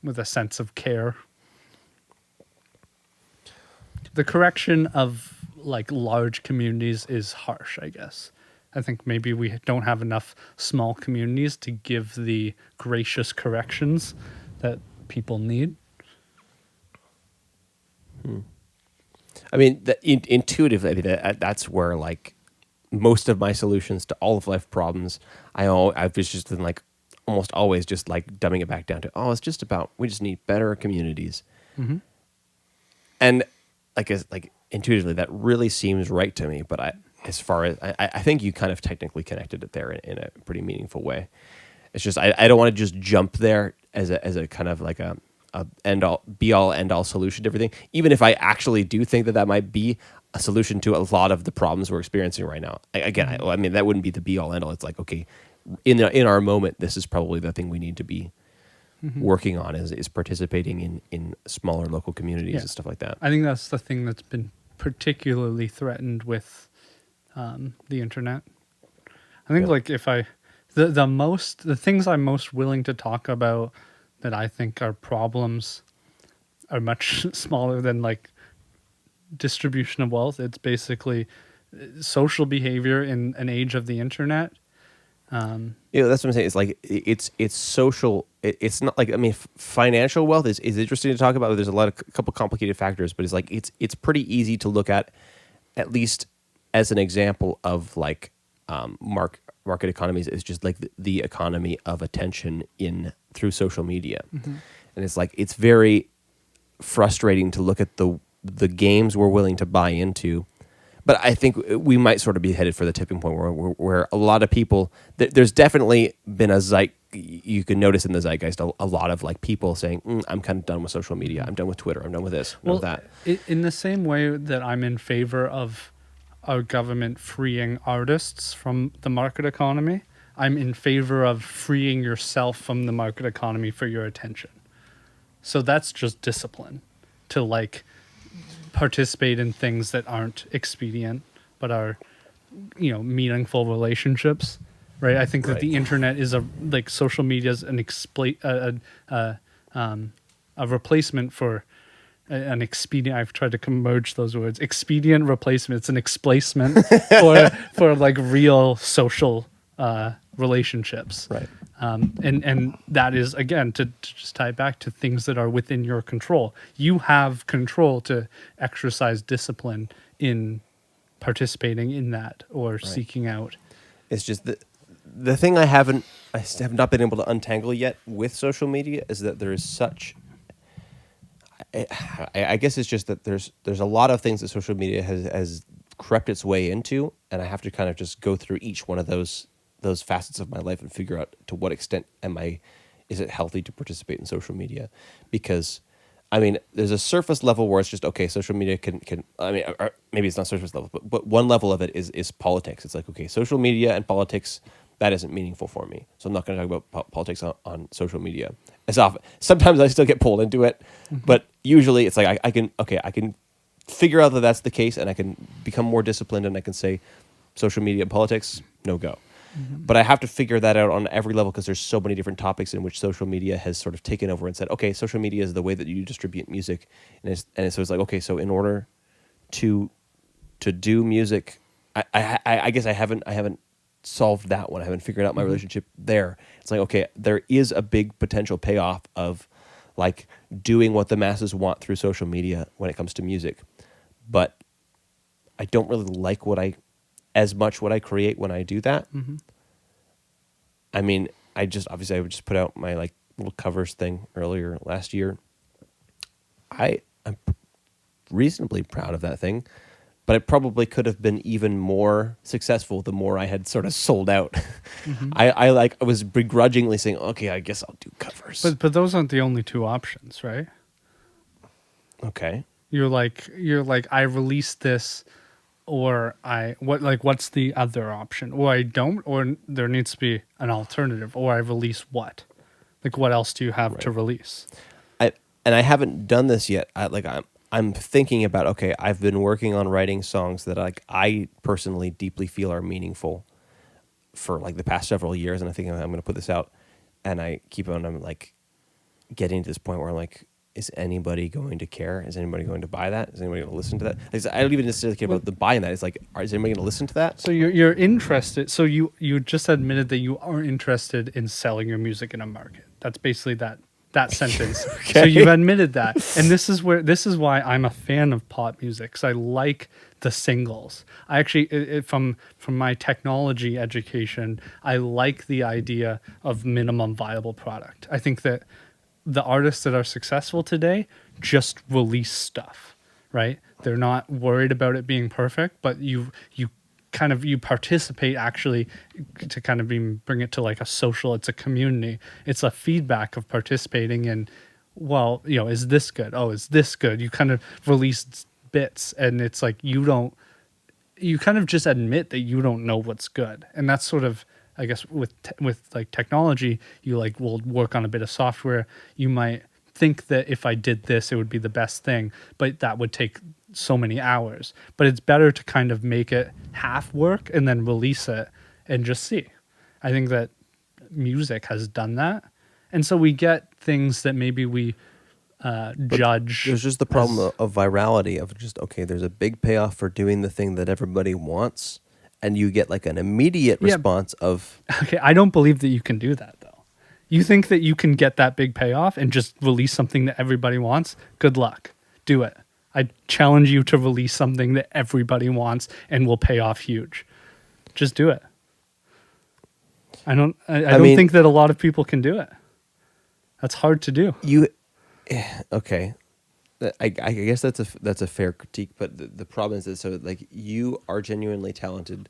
with a sense of care. The correction of like large communities is harsh, I guess. I think maybe we don't have enough small communities to give the gracious corrections that people need. I mean, intuitively, that's where like most of my solutions to all of life problems, I've just been like almost always just like dumbing it back down to, it's just about, we just need better communities. And like intuitively, that really seems right to me. But I think you kind of technically connected it there in a pretty meaningful way. It's just I don't want to just jump there as a kind of like a be all end all solution to everything. Even if I actually do think that might be, a solution to a lot of the problems we're experiencing right now. Again, I mean, that wouldn't be the be all end all. It's like, okay, in our moment, this is probably the thing we need to be working on is participating in smaller local communities Yeah. and stuff like that. I think that's the thing that's been particularly threatened with the internet. I think Yeah. like if I the things I'm most willing to talk about that I think are problems are much smaller than like distribution of wealth. It's basically social behavior in an age of the internet. That's what I'm saying. It's like it's social. It's not like, I mean, financial wealth is interesting to talk about. There's a couple complicated factors, but it's like it's pretty easy to look at least as an example of like market economies. Is just like the economy of attention through social media, and it's like it's very frustrating to look at the games we're willing to buy into. But I think we might sort of be headed for the tipping point where a lot of people, there's definitely been you can notice in the zeitgeist a lot of like people saying, I'm kind of done with social media. I'm done with Twitter. I'm done with this, done with that. In the same way that I'm in favor of our government freeing artists from the market economy, I'm in favor of freeing yourself from the market economy for your attention. So that's just discipline to like participate in things that aren't expedient but are meaningful relationships, right? I think that the internet is social media is a replacement for an expedient. I've tried to merge those words. Expedient replacement. It's an explacement for like real social relationships, Right. And that is, again, to just tie it back to things that are within your control. You have control to exercise discipline in participating in that or seeking out. It's just the thing I have not been able to untangle yet with social media is that there is such. I guess it's just that there's a lot of things that social media has crept its way into, and I have to kind of just go through each one of those facets of my life and figure out to what extent is it healthy to participate in social media. Because I mean, there's a surface level where it's just, okay, social media can I mean, or maybe it's not surface level, but one level of it is politics. It's like, okay, social media and politics, that isn't meaningful for me, so I'm not going to talk about politics on social media as often. Sometimes I still get pulled into it, but usually it's like I can figure out that that's the case, and I can become more disciplined, and I can say social media and politics, no go. But I have to figure that out on every level because there's so many different topics in which social media has sort of taken over and said, okay, social media is the way that you distribute music, so it's like, okay, so in order to do music, I guess I haven't solved that one. I haven't figured out my relationship there. It's like, okay, there is a big potential payoff of like doing what the masses want through social media when it comes to music, but I don't really like what I create when I do that. I mean, I would just put out my like little covers thing earlier last year. I'm reasonably proud of that thing, but it probably could have been even more successful the more I had sort of sold out. I was begrudgingly saying, okay, I guess I'll do covers. But those aren't the only two options, right? Okay. You're like I released this, or what's the other option? Or I don't, or there needs to be an alternative, or I release what? Like, what else do you have to release? I haven't done this yet. I'm thinking about, okay, I've been working on writing songs that I personally deeply feel are meaningful for like the past several years, and I think I'm going to put this out, and I'm like getting to this point where I'm like, is anybody going to care? Is anybody going to buy that? Is anybody going to listen to that? I don't even necessarily care about the buying that. It's like, is anybody going to listen to that? So you're interested. So you just admitted that you are interested in selling your music in a market. That's basically that sentence. Okay. So you've admitted that, and this is why I'm a fan of pop music, because I like the singles. I actually, from my technology education, I like the idea of minimum viable product. I think that the artists that are successful today just release stuff, right? They're not worried about it being perfect, but you participate actually to kind of bring it to like a social, it's a community. It's a feedback of participating in, well, is this good? Oh, is this good? You kind of release bits, and it's like you kind of just admit that you don't know what's good. And that's sort of, I guess, with like technology, you like will work on a bit of software. You might think that if I did this, it would be the best thing, but that would take so many hours. But it's better to kind of make it half work and then release it and just see. I think that music has done that. And so we get things that maybe we judge. There's just the problem of virality of just, okay, there's a big payoff for doing the thing that everybody wants, and you get like an immediate response of... Okay, I don't believe that you can do that, though. You think that you can get that big payoff and just release something that everybody wants? Good luck. Do it. I challenge you to release something that everybody wants and will pay off huge. Just do it. I don't think that a lot of people can do it. That's hard to do. Okay, I guess that's a fair critique, but the problem is that, so like, you are genuinely talented,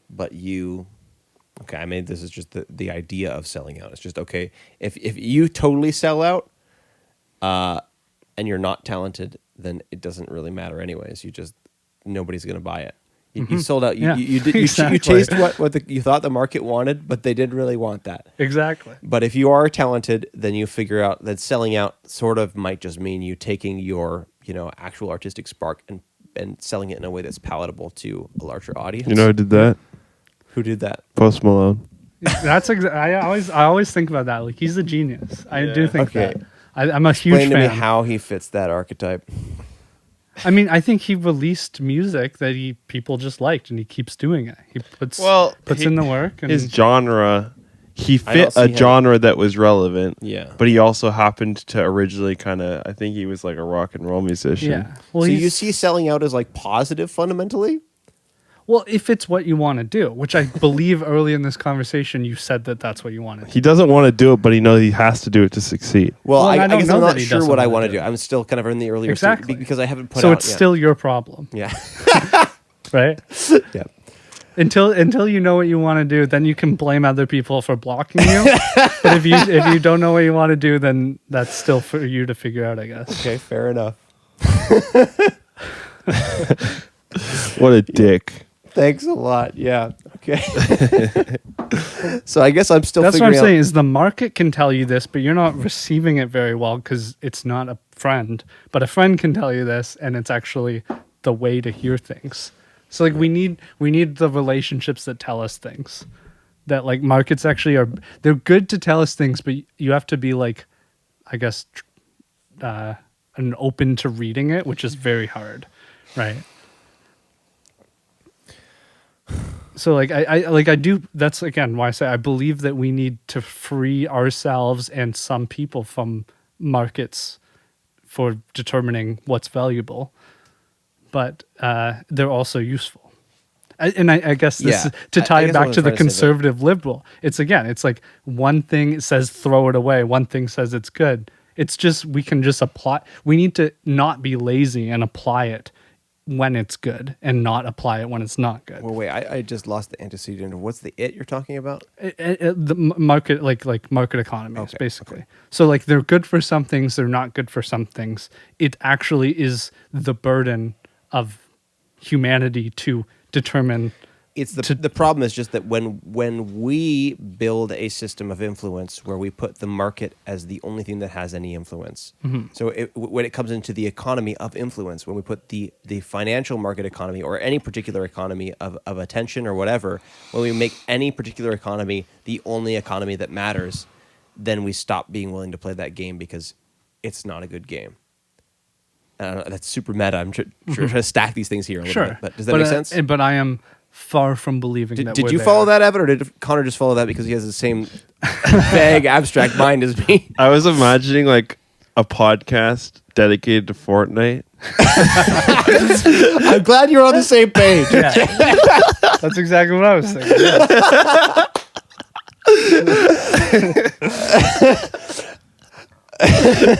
but okay, I mean, this is just the idea of selling out. It's just, okay, if you totally sell out, and you're not talented, then it doesn't really matter anyways. Nobody's going to buy it. You sold out. You chased what you thought the market wanted, but they didn't really want that. Exactly. But if you are talented, then you figure out that selling out sort of might just mean you taking your actual artistic spark and selling it in a way that's palatable to a larger audience. You know who did that? Who did that? Post Malone. I always think about that. Like, he's a genius. I do think that. I'm a huge fan. Explain to me how he fits that archetype. I mean, I think he released music that people just liked, and he keeps doing it. He puts in the work. And his genre, he fit a genre that was relevant. Yeah. But he also happened to originally I think he was like a rock and roll musician. Yeah. Well, so you see selling out as like positive fundamentally? Well, if it's what you want to do, which I believe early in this conversation you said that that's what you want to do. He doesn't want to do it, but he knows he has to do it to succeed. Well, I guess I'm not he sure doesn't what I wanna want to do do. I'm still kind of in the earlier Exactly. stage because I haven't put so out it's still your problem, Yeah. right? Yeah. Until you know what you want to do, then you can blame other people for blocking you. But if you don't know what you want to do, then that's still for you to figure out, I guess. Okay, fair enough. What a dick. Thanks a lot. Yeah. Okay. So I guess I'm still That's what figuring I'm out. saying is the market can tell you this, but you're not receiving it very well because it's not a friend. But a friend can tell you this, and it's actually the way to hear things. So like we need the relationships that tell us things. That like markets actually they're good to tell us things, but you have to be like, I guess, and open to reading it, which is very hard, right? So like I do. That's again why I say I believe that we need to free ourselves and some people from markets for determining what's valuable, but they're also useful. I guess this is, to tie it back to the conservative liberal. It's like one thing says throw it away, one thing says it's good. It's just we can just apply. We need to not be lazy and apply it when it's good and not apply it when it's not good. Well, wait, I just lost the antecedent of what's the you're talking about? The market, like market economies, Okay, basically. okay. So like they're good for some things, they're not good for some things. It actually is the burden of humanity to determine. It's the problem is just that when we build a system of influence where we put the market as the only thing that has any influence. Mm-hmm. So when it comes into the economy of influence, when we put the financial market economy or any particular economy of attention or whatever, when we make any particular economy the only economy that matters, then we stop being willing to play that game because it's not a good game. That's super meta. I'm trying to stack these things here a little bit. But does that make sense? But I am far from believing that. Did you follow that, Evan, or did Connor just follow that because he has the same vague, abstract mind as me? I was imagining like a podcast dedicated to Fortnite. I'm glad you're on the same page. Yeah. That's exactly what I was thinking. Yeah.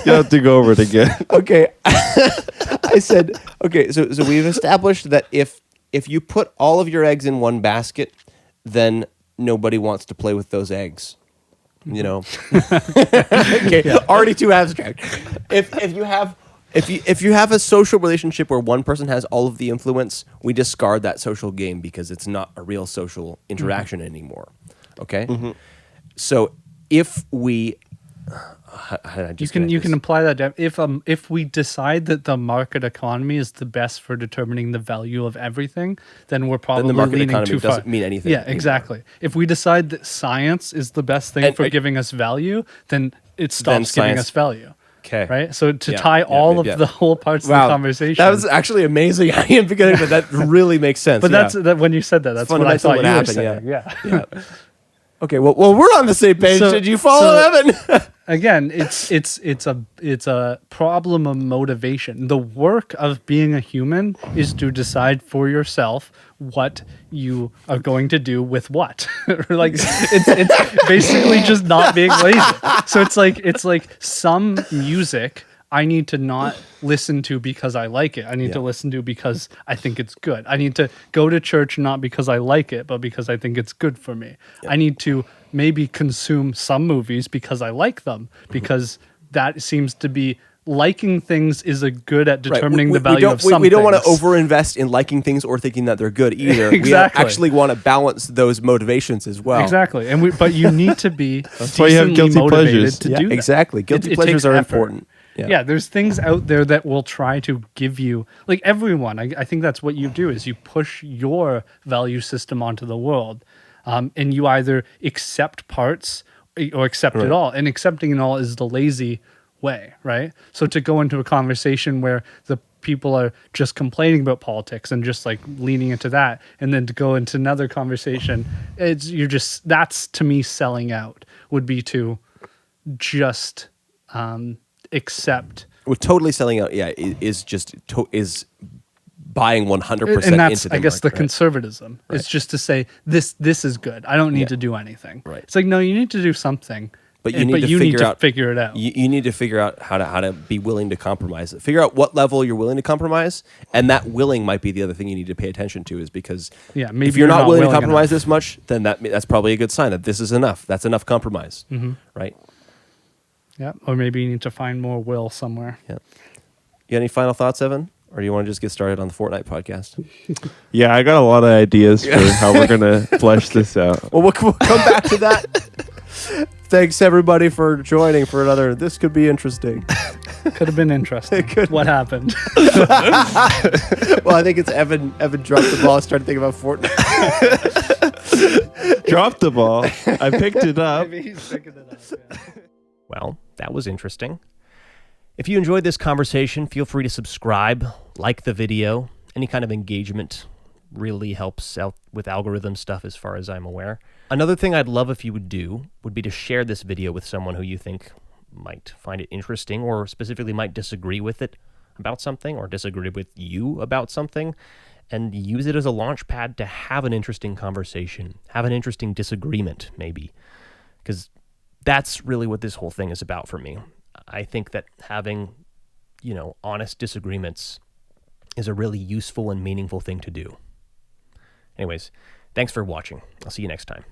You have to go over it again. Okay. I said, okay, so we've established that if you put all of your eggs in one basket, then nobody wants to play with those eggs. You know? Okay, already too abstract. If you have If you have a social relationship where one person has all of the influence, we discard that social game because it's not a real social interaction anymore. Okay? So if we you can apply that if we decide that the market economy is the best for determining the value of everything, then we're probably the market leaning economy too far. doesn't mean anything Yeah, anymore. exactly. If we decide that science is the best thing And for I- giving us value, then it stops giving science- us value. Okay. Right? So to Yeah, tie yeah, all yeah, of yeah. the whole parts of the conversation. That was actually amazing. I am beginning, but that really makes sense. but yeah. that's that when you said that, that's what I Fundamentally thought what you were happened, saying. Yeah. Okay, well, we're on the same page. So- Did you follow Evan? Again, it's a problem of motivation. The work of being a human is to decide for yourself what you are going to do with what. Like it's basically just not being lazy. So it's like some music I need to not listen to because I like it. I need to listen to because I think it's good. I need to go to church not because I like it, but because I think it's good for me. I need to maybe consume some movies because I like them, because that seems to be liking things is a good at determining the value of some we don't want to things. overinvest in liking things or thinking that they're good either. Exactly. We actually want to balance those motivations as well. Exactly. But you need to be why you have decently guilty motivated pleasures. to Yeah, do that. exactly. Guilty It pleasures takes are effort. important. Yeah, there's things out there that will try to give you, like everyone, I think that's what you do, is you push your value system onto the world. And you either accept parts or accept it all. And accepting it all is the lazy way, right? So to go into a conversation where the people are just complaining about politics and just like leaning into that, and then to go into another conversation, that's to me selling out would be to just accept. Well, totally selling out, is buying 100% And that's, into the I guess, market, the right? conservatism. It's just to say this is good. I don't need to do anything. Right. It's like, no, you need to do something, But you need to figure it out. You need to figure out how to be willing to compromise. Figure out what level you're willing to compromise, and that willing might be the other thing you need to pay attention to. Is because Maybe if you're not willing to willing compromise enough. this much, then that's probably a good sign that this is enough. That's enough compromise, right? Yeah, or maybe you need to find more will somewhere. Yeah. You got any final thoughts, Evan? Or do you want to just get started on the Fortnite podcast? Yeah, I got a lot of ideas for how we're gonna flesh this out. Well, we'll come back to that. Thanks, everybody, for joining for another. This could be interesting. Could have been interesting. What happened? Well, I think it's Evan. Evan dropped the ball and started thinking about Fortnite. Drop the ball. I picked it up. Well, that was interesting. If you enjoyed this conversation, feel free to subscribe, like the video. Any kind of engagement really helps out with algorithm stuff as far as I'm aware. Another thing I'd love if you would do would be to share this video with someone who you think might find it interesting or specifically might disagree with it about something or disagree with you about something, and use it as a launch pad to have an interesting conversation, have an interesting disagreement maybe, because that's really what this whole thing is about for me. I think that having, honest disagreements is a really useful and meaningful thing to do. Anyways, thanks for watching. I'll see you next time.